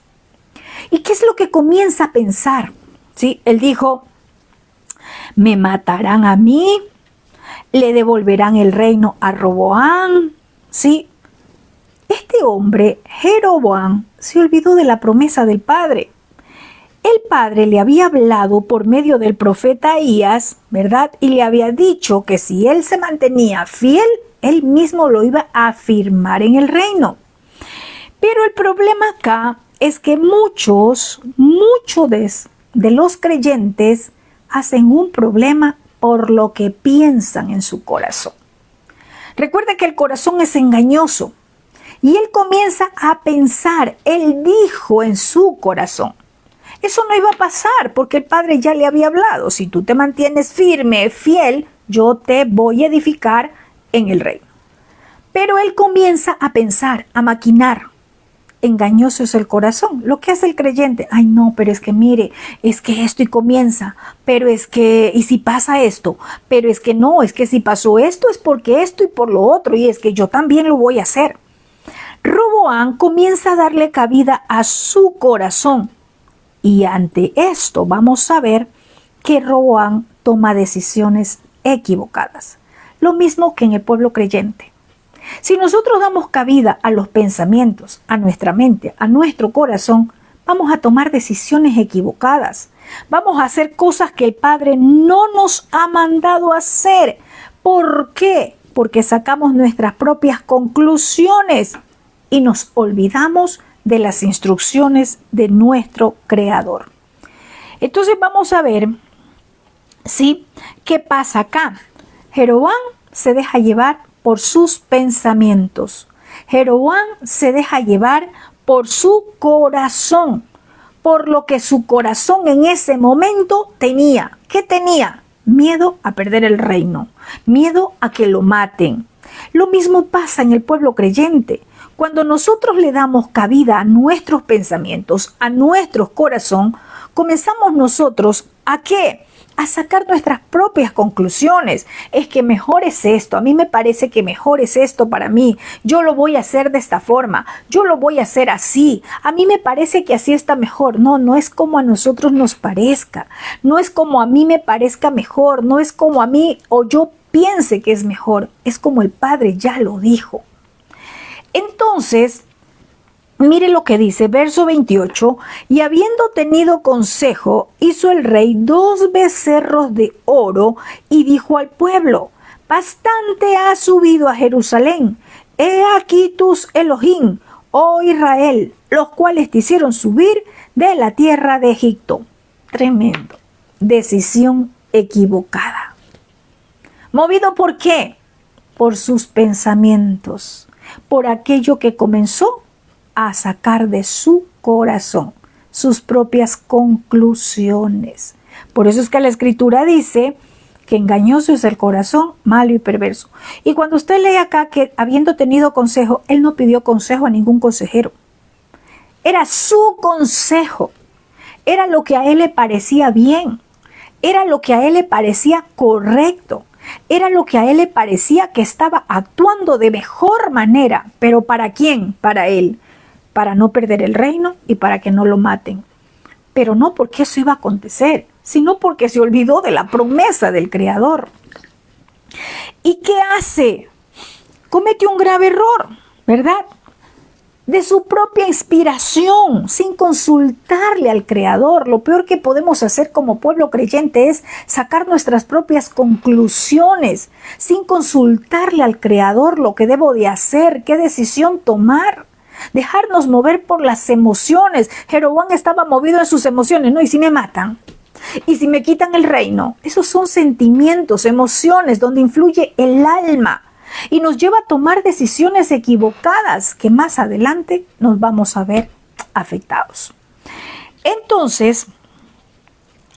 Speaker 1: ¿Y qué es lo que comienza a pensar? ¿Sí? Él dijo, me matarán a mí, le devolverán el reino a Roboam, ¿sí? Este hombre, Jeroboam, se olvidó de la promesa del Padre. El Padre le había hablado por medio del profeta Ahías, ¿verdad? Y le había dicho que si él se mantenía fiel, él mismo lo iba a afirmar en el reino. Pero el problema acá es que muchos de los creyentes hacen un problema por lo que piensan en su corazón. Recuerda que el corazón es engañoso y él comienza a pensar, él dijo en su corazón. Eso no iba a pasar porque el Padre ya le había hablado. Si tú te mantienes firme, fiel, yo te voy a edificar en el reino. Pero él comienza a pensar, a maquinar. Engañoso es el corazón. Lo que hace el creyente, ay no, pero es que mire, es que esto y comienza, pero es que, y si pasa esto, pero es que no, es que si pasó esto es porque esto y por lo otro, y es que yo también lo voy a hacer. Roboam comienza a darle cabida a su corazón. Y ante esto vamos a ver que Roboam toma decisiones equivocadas. Lo mismo que en el pueblo creyente. Si nosotros damos cabida a los pensamientos, a nuestra mente, a nuestro corazón, vamos a tomar decisiones equivocadas. Vamos a hacer cosas que el Padre no nos ha mandado a hacer. ¿Por qué? Porque sacamos nuestras propias conclusiones. y nos olvidamos de las instrucciones de nuestro Creador. Entonces vamos a ver, ¿sí?, qué pasa acá. Jeroboam se deja llevar por sus pensamientos. Jeroboam se deja llevar por su corazón, por lo que su corazón en ese momento tenía. ¿Qué tenía? Miedo a perder el reino, miedo a que lo maten. Lo mismo pasa en el pueblo creyente. Cuando nosotros le damos cabida a nuestros pensamientos, a nuestro corazón, comenzamos nosotros ¿a qué? A sacar nuestras propias conclusiones. Es que mejor es esto, a mí me parece que mejor es esto para mí, yo lo voy a hacer de esta forma, yo lo voy a hacer así, a mí me parece que así está mejor. No, no es como a nosotros nos parezca, no es como a mí me parezca mejor, no es como a mí o yo piense que es mejor, es como el Padre ya lo dijo. Entonces, mire lo que dice, verso 28, y habiendo tenido consejo, hizo el rey 2 becerros de oro y dijo al pueblo, bastante has subido a Jerusalén, he aquí tus Elohim, oh Israel, los cuales te hicieron subir de la tierra de Egipto. Tremendo. Decisión equivocada. ¿Movido por qué? Por sus pensamientos, por aquello que comenzó a sacar de su corazón, sus propias conclusiones. Por eso es que la Escritura dice que engañoso es el corazón, malo y perverso. Y cuando usted lee acá que habiendo tenido consejo, él no pidió consejo a ningún consejero. Era su consejo, era lo que a él le parecía bien, era lo que a él le parecía correcto, era lo que a él le parecía que estaba actuando de mejor manera. ¿Pero para quién? Para él. Para no perder el reino y para que no lo maten. Pero no porque eso iba a acontecer, sino porque se olvidó de la promesa del Creador. ¿Y qué hace? Comete un grave error, ¿verdad? De su propia inspiración, sin consultarle al Creador. Lo peor que podemos hacer como pueblo creyente es sacar nuestras propias conclusiones, sin consultarle al Creador lo que debo de hacer, qué decisión tomar. Dejarnos mover por las emociones. Jeroboam estaba movido en sus emociones, ¿no? ¿Y si me matan? ¿Y si me quitan el reino? Esos son sentimientos, emociones, donde influye el alma y nos lleva a tomar decisiones equivocadas que más adelante nos vamos a ver afectados. Entonces,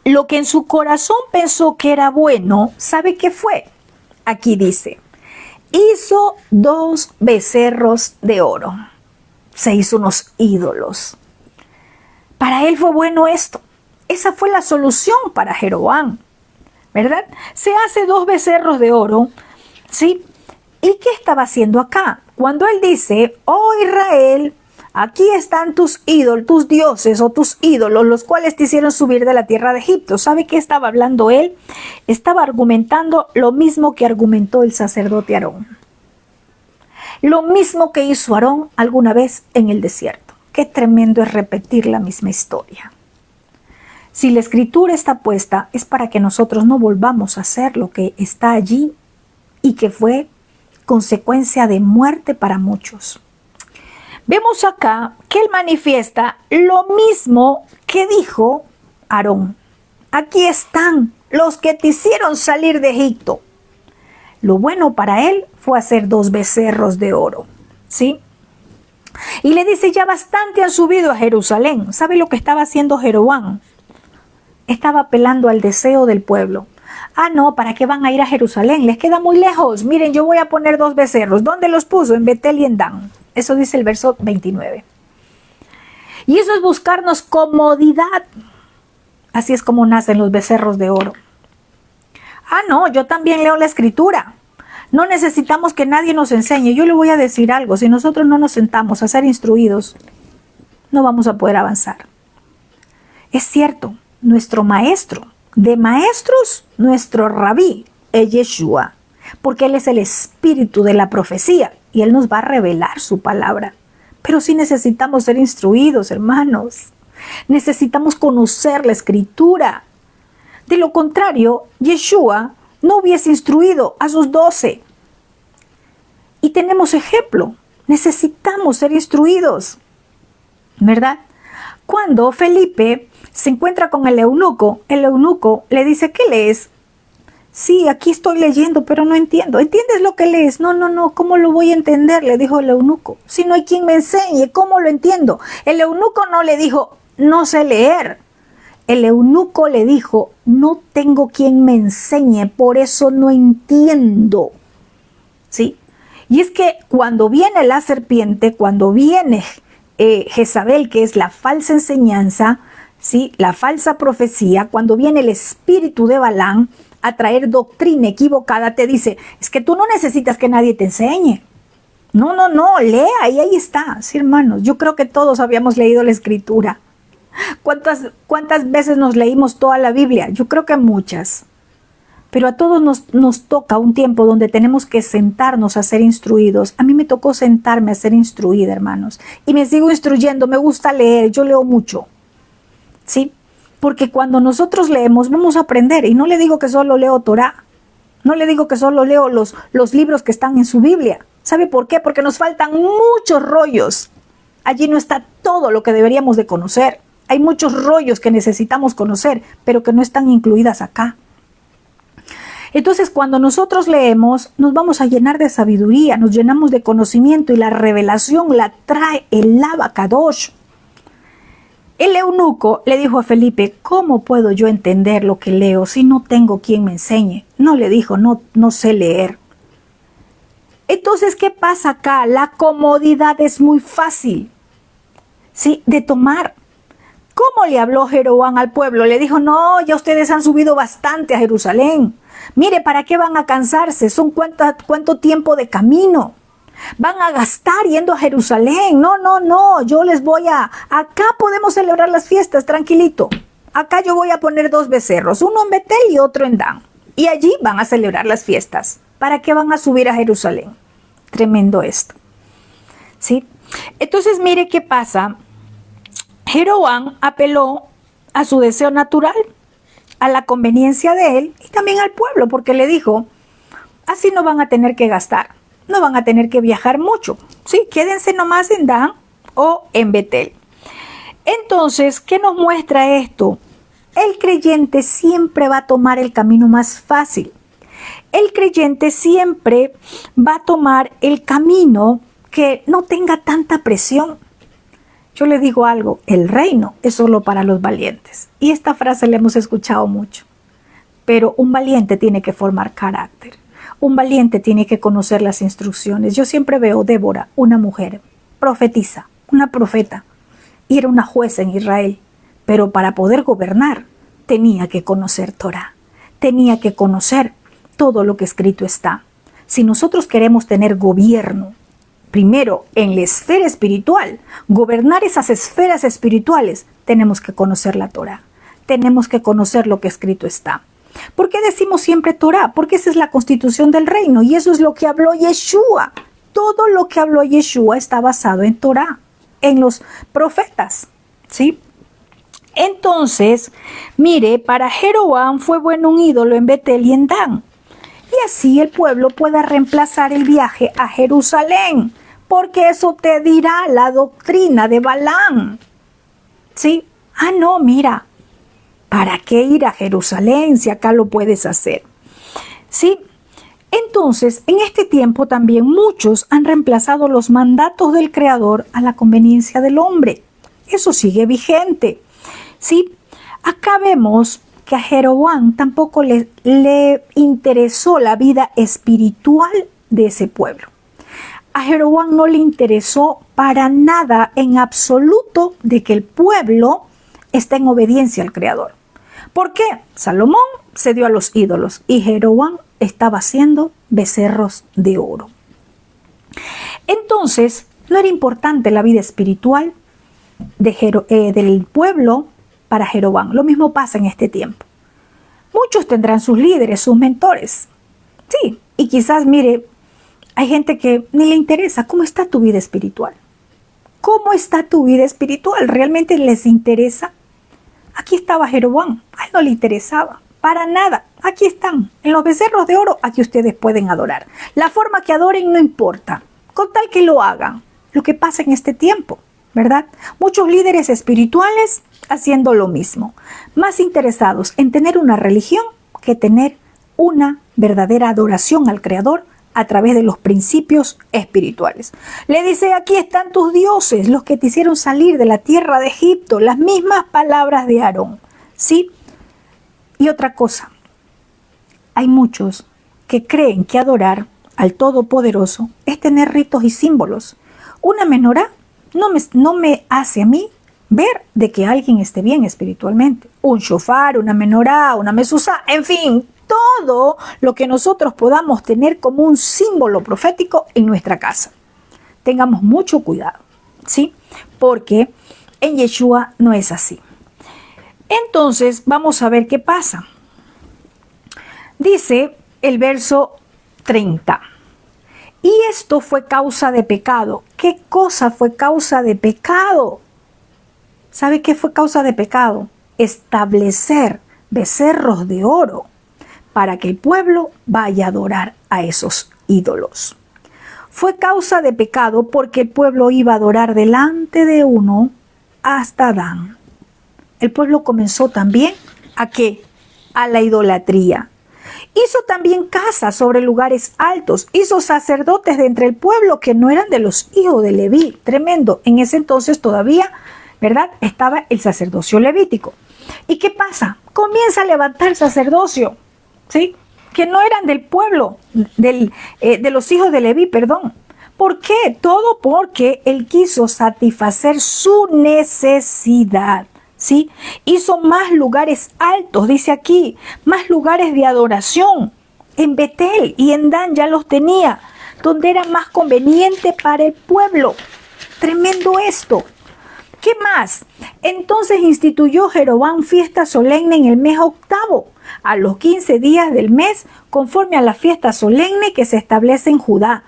Speaker 1: lo que en su corazón pensó que era bueno, ¿sabe qué fue? Aquí dice, hizo 2 becerros de oro. Se hizo unos ídolos. Para él fue bueno esto. Esa fue la solución para Jeroboam, ¿verdad? Se hace 2 becerros de oro, ¿sí? ¿Y qué estaba haciendo acá? Cuando él dice, oh Israel, aquí están tus ídolos, tus dioses o tus ídolos, los cuales te hicieron subir de la tierra de Egipto. ¿Sabe qué estaba hablando él? Estaba argumentando lo mismo que argumentó el sacerdote Aarón. Lo mismo que hizo Aarón alguna vez en el desierto. Qué tremendo es repetir la misma historia. Si la Escritura está puesta, es para que nosotros no volvamos a hacer lo que está allí y que fue consecuencia de muerte para muchos. Vemos acá que él manifiesta lo mismo que dijo Aarón. Aquí están los que te hicieron salir de Egipto. Lo bueno para él fue hacer 2 becerros de oro, ¿sí? Y le dice, ya bastante han subido a Jerusalén. ¿Sabe lo que estaba haciendo Jeroboam? Estaba apelando al deseo del pueblo. Ah, no, ¿para qué van a ir a Jerusalén? Les queda muy lejos. Miren, yo voy a poner 2 becerros. ¿Dónde los puso? En Betel y en Dan. Eso dice el verso 29. Y eso es buscarnos comodidad. Así es como nacen los becerros de oro. Ah, no, yo también leo la Escritura. No necesitamos que nadie nos enseñe. Yo le voy a decir algo. Si nosotros no nos sentamos a ser instruidos, no vamos a poder avanzar. Es cierto, nuestro maestro de maestros, nuestro rabí, es Yeshua, porque Él es el espíritu de la profecía y Él nos va a revelar su palabra. Pero sí necesitamos ser instruidos, hermanos. Necesitamos conocer la Escritura. De lo contrario, Yeshua no hubiese instruido a sus 12. Y tenemos ejemplo. Necesitamos ser instruidos, ¿verdad? Cuando Felipe se encuentra con el eunuco le dice, ¿qué lees? Sí, aquí estoy leyendo, pero no entiendo. ¿Entiendes lo que lees? No, ¿cómo lo voy a entender? Le dijo el eunuco. Si no hay quien me enseñe, ¿cómo lo entiendo? El eunuco no le dijo, no sé leer. El eunuco le dijo, no tengo quien me enseñe, por eso no entiendo. ¿Sí? Y es que cuando viene la serpiente, cuando viene Jezabel, que es la falsa enseñanza, ¿sí? La falsa profecía, cuando viene el espíritu de Balaam a traer doctrina equivocada, te dice, es que tú no necesitas que nadie te enseñe. No, lea y ahí está. Sí, hermanos, yo creo que todos habíamos leído la escritura. ¿Cuántas veces nos leímos toda la Biblia? Yo creo que muchas. Pero a todos nos toca un tiempo donde tenemos que sentarnos a ser instruidos. A mí me tocó sentarme a ser instruida, hermanos. Y me sigo instruyendo, me gusta leer, yo leo mucho. ¿Sí? Porque cuando nosotros leemos vamos a aprender. Y no le digo que solo leo Torá. No le digo que solo leo los libros que están en su Biblia. ¿Sabe por qué? Porque nos faltan muchos rollos. Allí no está todo lo que deberíamos de conocer. Hay muchos rollos que necesitamos conocer, pero que no están incluidas acá. Entonces, cuando nosotros leemos, nos vamos a llenar de sabiduría, nos llenamos de conocimiento y la revelación la trae el Abacadosh. El eunuco le dijo a Felipe, ¿cómo puedo yo entender lo que leo si no tengo quien me enseñe? No le dijo, no sé leer. Entonces, ¿qué pasa acá? La comodidad es muy fácil, ¿sí? De tomar. ¿Cómo le habló Jeroboam al pueblo? Le dijo, no, ya ustedes han subido bastante a Jerusalén. Mire, ¿para qué van a cansarse? ¿Son cuánto tiempo de camino? Van a gastar yendo a Jerusalén. No, yo les voy acá podemos celebrar las fiestas, tranquilito. Acá yo voy a poner 2 becerros, uno en Betel y otro en Dan. Y allí van a celebrar las fiestas. ¿Para qué van a subir a Jerusalén? Tremendo esto. ¿Sí? Entonces, mire qué pasa. Jeroboam apeló a su deseo natural, a la conveniencia de él y también al pueblo, porque le dijo, así no van a tener que gastar, no van a tener que viajar mucho, ¿sí? Quédense nomás en Dan o en Betel. Entonces, ¿qué nos muestra esto? El creyente siempre va a tomar el camino más fácil. El creyente siempre va a tomar el camino que no tenga tanta presión. Yo le digo algo, el reino es solo para los valientes. Y esta frase la hemos escuchado mucho. Pero un valiente tiene que formar carácter. Un valiente tiene que conocer las instrucciones. Yo siempre veo Débora, una mujer, profetisa, una profeta. Y era una jueza en Israel. Pero para poder gobernar, tenía que conocer Torá. Tenía que conocer todo lo que escrito está. Si nosotros queremos tener gobierno, primero, en la esfera espiritual, gobernar esas esferas espirituales, tenemos que conocer la Torá. Tenemos que conocer lo que escrito está. ¿Por qué decimos siempre Torá? Porque esa es la constitución del reino y eso es lo que habló Yeshua. Todo lo que habló Yeshua está basado en Torá, en los profetas, ¿sí? Entonces, mire, para Jeroboam fue bueno un ídolo en Betel y en Dan. Y así el pueblo pueda reemplazar el viaje a Jerusalén, porque eso te dirá la doctrina de Balaam. ¿Sí? No, mira, ¿para qué ir a Jerusalén si acá lo puedes hacer? ¿Sí? Entonces, en este tiempo también muchos han reemplazado los mandatos del Creador a la conveniencia del hombre. Eso sigue vigente. ¿Sí? Acá vemos que a Jeroboam tampoco le interesó la vida espiritual de ese pueblo. A Jeroboam no le interesó para nada en absoluto de que el pueblo esté en obediencia al Creador. ¿Por qué? Salomón se dio a los ídolos y Jeroboam estaba haciendo becerros de oro. Entonces, no era importante la vida espiritual del pueblo para Jeroboam. Lo mismo pasa en este tiempo. Muchos tendrán sus líderes, sus mentores. Sí, y quizás, mire, hay gente que ni le interesa cómo está tu vida espiritual. ¿Cómo está tu vida espiritual? ¿Realmente les interesa? Aquí estaba Jeroboam, a él no le interesaba, para nada. Aquí están, en los becerros de oro, aquí ustedes pueden adorar. La forma que adoren no importa. con tal que lo hagan. Lo que pasa en este tiempo, ¿verdad? Muchos líderes espirituales haciendo lo mismo, más interesados en tener una religión que tener una verdadera adoración al Creador a través de los principios espirituales. Le dice, aquí están tus dioses, los que te hicieron salir de la tierra de Egipto, las mismas palabras de Aarón, ¿sí? Y otra cosa, hay muchos que creen que adorar al Todopoderoso es tener ritos y símbolos. Una menorá no me hace a mí ver de que alguien esté bien espiritualmente. Un shofar, una menorá, una mezuzá, en fin, todo lo que nosotros podamos tener como un símbolo profético en nuestra casa. Tengamos mucho cuidado, ¿sí? Porque en Yeshua no es así. Entonces, vamos a ver qué pasa. Dice el verso 30. Y esto fue causa de pecado. ¿Qué cosa fue causa de pecado? ¿Sabe qué fue causa de pecado? Establecer becerros de oro para que el pueblo vaya a adorar a esos ídolos. Fue causa de pecado porque el pueblo iba a adorar delante de uno hasta Adán. El pueblo comenzó también ¿a qué? A la idolatría. Hizo también casas sobre lugares altos. Hizo sacerdotes de entre el pueblo que no eran de los hijos de Leví. Tremendo. En ese entonces todavía, ¿verdad? Estaba el sacerdocio levítico. ¿Y qué pasa? Comienza a levantar el sacerdocio, ¿sí? Que no eran del pueblo, de los hijos de Leví, perdón. ¿Por qué? Todo porque él quiso satisfacer su necesidad. ¿Sí? Hizo más lugares altos, dice aquí, más lugares de adoración. En Betel y en Dan ya los tenía, donde era más conveniente para el pueblo. Tremendo esto. ¿Qué más? Entonces instituyó Jeroboam fiesta solemne en el mes octavo, a los 15 días del mes, conforme a la fiesta solemne que se establece en Judá.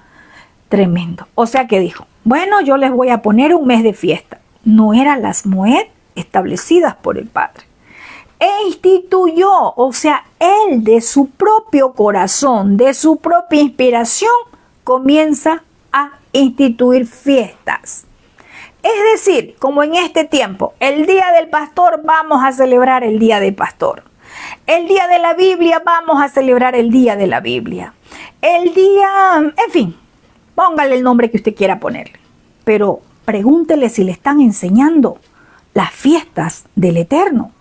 Speaker 1: Tremendo. O sea que dijo, bueno, yo les voy a poner un mes de fiesta. ¿No eran las Moed establecidas por el Padre? E instituyó, o sea, él de su propio corazón, de su propia inspiración, comienza a instituir fiestas. Es decir, como en este tiempo, el día del pastor, vamos a celebrar el día del pastor. El día de la Biblia, vamos a celebrar el día de la Biblia. El día, en fin, póngale el nombre que usted quiera ponerle. Pero pregúntele si le están enseñando las fiestas del Eterno,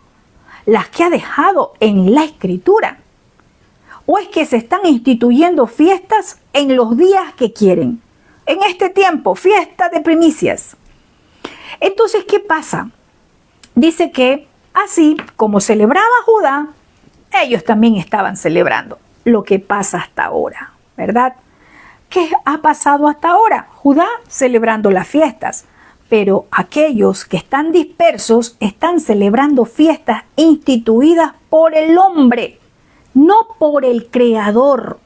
Speaker 1: las que ha dejado en la Escritura. ¿O es que se están instituyendo fiestas en los días que quieren? En este tiempo, fiesta de primicias. Entonces, ¿qué pasa? Dice que así como celebraba Judá, ellos también estaban celebrando lo que pasa hasta ahora, ¿verdad? ¿Qué ha pasado hasta ahora? Judá celebrando las fiestas, pero aquellos que están dispersos están celebrando fiestas instituidas por el hombre, no por el Creador.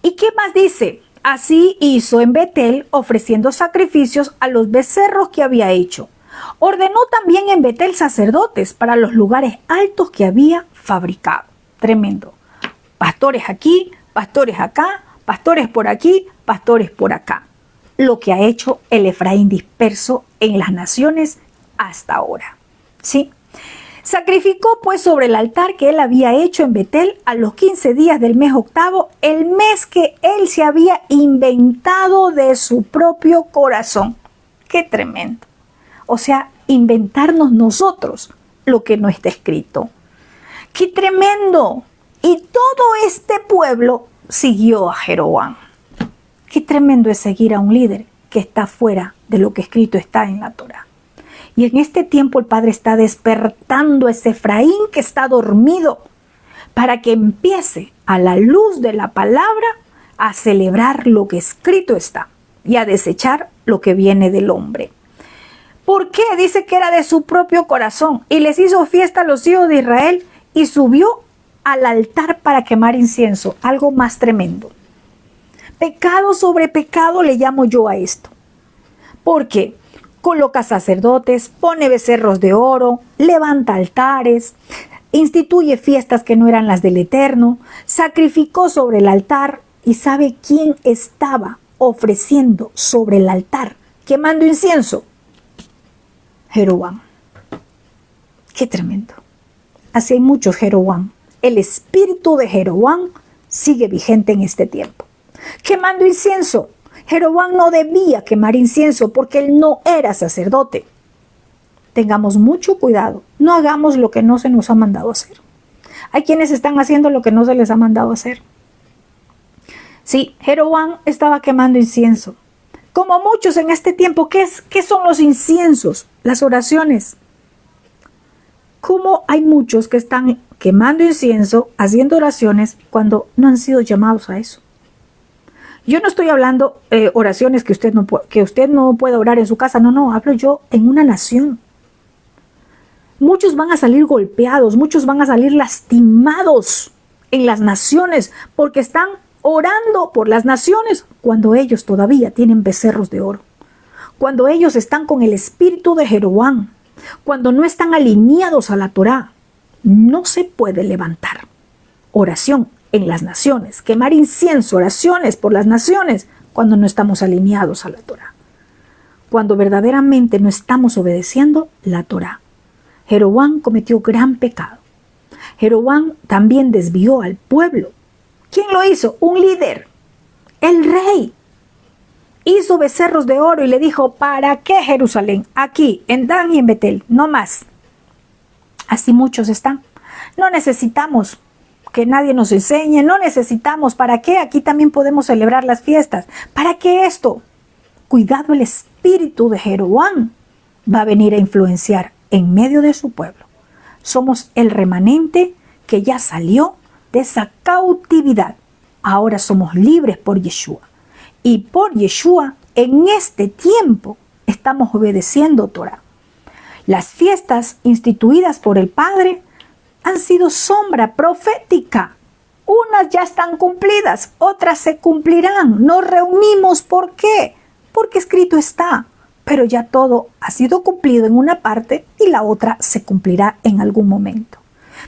Speaker 1: ¿Y qué más dice? Así hizo en Betel, ofreciendo sacrificios a los becerros que había hecho. Ordenó también en Betel sacerdotes para los lugares altos que había fabricado. Tremendo. Pastores aquí, pastores acá, pastores por aquí, pastores por acá. Lo que ha hecho el Efraín disperso en las naciones hasta ahora. ¿Sí? Sacrificó pues sobre el altar que él había hecho en Betel a los 15 días del mes octavo, el mes que él se había inventado de su propio corazón. ¡Qué tremendo! O sea, inventarnos nosotros lo que no está escrito. ¡Qué tremendo! Y todo este pueblo siguió a Jeroboam. Qué tremendo es seguir a un líder que está fuera de lo que escrito está en la Torá. Y en este tiempo el Padre está despertando a ese Efraín que está dormido para que empiece a la luz de la palabra a celebrar lo que escrito está y a desechar lo que viene del hombre. ¿Por qué? Dice que era de su propio corazón y les hizo fiesta a los hijos de Israel y subió al altar para quemar incienso. Algo más tremendo. Pecado sobre pecado le llamo yo a esto. Porque coloca sacerdotes, pone becerros de oro, levanta altares, instituye fiestas que no eran las del Eterno, sacrificó sobre el altar. ¿Y sabe quién estaba ofreciendo sobre el altar, quemando incienso? Jeroboam. Qué tremendo. Así hay muchos Jeroboam. El espíritu de Jeroboam sigue vigente en este tiempo. Quemando incienso. Jeroboam no debía quemar incienso porque él no era sacerdote. Tengamos mucho cuidado. No hagamos lo que no se nos ha mandado hacer. Hay quienes están haciendo lo que no se les ha mandado hacer. Sí, Jeroboam estaba quemando incienso. Como muchos en este tiempo, ¿qué son los inciensos? Las oraciones. ¿Cómo hay muchos que están quemando incienso, haciendo oraciones, cuando no han sido llamados a eso? Yo no estoy hablando oraciones que usted no pueda orar en su casa. No, hablo yo en una nación. Muchos van a salir golpeados, muchos van a salir lastimados en las naciones porque están orando por las naciones cuando ellos todavía tienen becerros de oro, cuando ellos están con el espíritu de Jeroboam, cuando no están alineados a la Torá. No se puede levantar oración en las naciones, quemar incienso, oraciones por las naciones, cuando no estamos alineados a la Torá, cuando verdaderamente no estamos obedeciendo la Torá. Jeroboam cometió gran pecado. Jeroboam también desvió al pueblo. ¿Quién lo hizo? Un líder, el rey. Hizo becerros de oro y le dijo: ¿para qué Jerusalén? Aquí, en Dan y en Betel, no más. Así muchos están. No necesitamos que nadie nos enseñe, no necesitamos. ¿Para qué? Aquí también podemos celebrar las fiestas. ¿Para qué esto? Cuidado, el espíritu de Jeroboam va a venir a influenciar en medio de su pueblo. Somos el remanente que ya salió de esa cautividad. Ahora somos libres por Yeshua. Y por Yeshua, en este tiempo, estamos obedeciendo Torah. Las fiestas instituidas por el Padre han sido sombra profética. Unas ya están cumplidas, otras se cumplirán. Nos reunimos, ¿por qué? Porque escrito está. Pero ya todo ha sido cumplido en una parte y la otra se cumplirá en algún momento.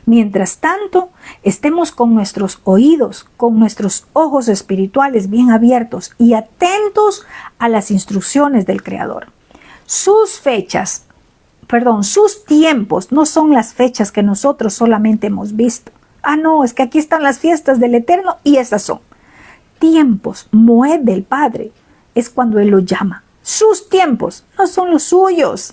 Speaker 1: Mientras tanto, estemos con nuestros oídos, con nuestros ojos espirituales bien abiertos y atentos a las instrucciones del Creador. Sus tiempos no son las fechas que nosotros solamente hemos visto. No, es que aquí están las fiestas del Eterno y esas son. Tiempos, moed del Padre, es cuando Él lo llama. Sus tiempos no son los suyos.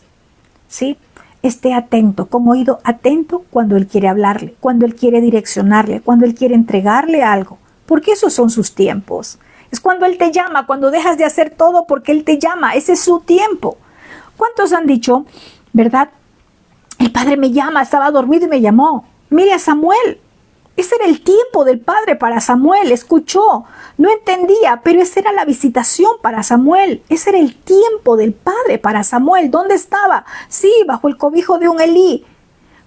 Speaker 1: ¿Sí? Esté atento, con oído atento cuando Él quiere hablarle, cuando Él quiere direccionarle, cuando Él quiere entregarle algo. Porque esos son sus tiempos. Es cuando Él te llama, cuando dejas de hacer todo porque Él te llama. Ese es su tiempo. ¿Cuántos han dicho, verdad? El Padre me llama, estaba dormido y me llamó. Mire a Samuel. Ese era el tiempo del Padre para Samuel. Escuchó, no entendía, pero esa era la visitación para Samuel. Ese era el tiempo del Padre para Samuel. ¿Dónde estaba? Sí, bajo el cobijo de un Elí.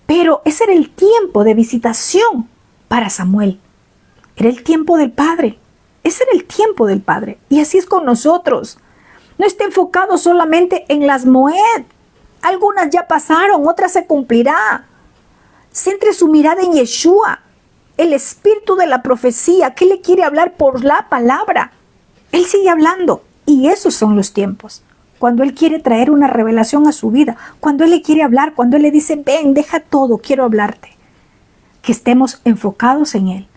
Speaker 1: Pero ese era el tiempo de visitación para Samuel. Era el tiempo del Padre. Ese era el tiempo del Padre. Y así es con nosotros. No esté enfocado solamente en las moed. Algunas ya pasaron, otras se cumplirá. Centre su mirada en Yeshua, el espíritu de la profecía, que le quiere hablar por la palabra. Él sigue hablando y esos son los tiempos. Cuando Él quiere traer una revelación a su vida, cuando Él le quiere hablar, cuando Él le dice, ven, deja todo, quiero hablarte. Que estemos enfocados en Él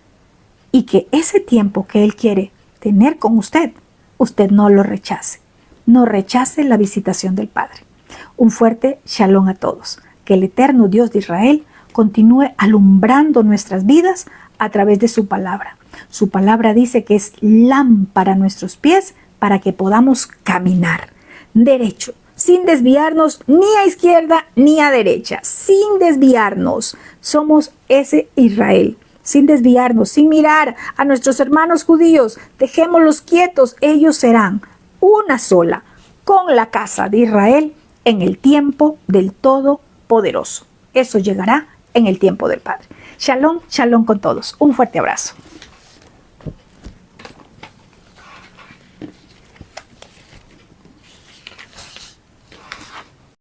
Speaker 1: y que ese tiempo que Él quiere tener con usted, usted no lo rechace. No rechace la visitación del Padre. Un fuerte shalom a todos. Que el eterno Dios de Israel continúe alumbrando nuestras vidas a través de su palabra. Su palabra dice que es lámpara a nuestros pies para que podamos caminar derecho, sin desviarnos ni a izquierda ni a derecha, sin desviarnos. Somos ese Israel, sin desviarnos, sin mirar a nuestros hermanos judíos. Dejémoslos quietos, ellos serán una sola con la casa de Israel en el tiempo del Todopoderoso. Eso llegará en el tiempo del Padre. Shalom, shalom con todos. Un fuerte abrazo.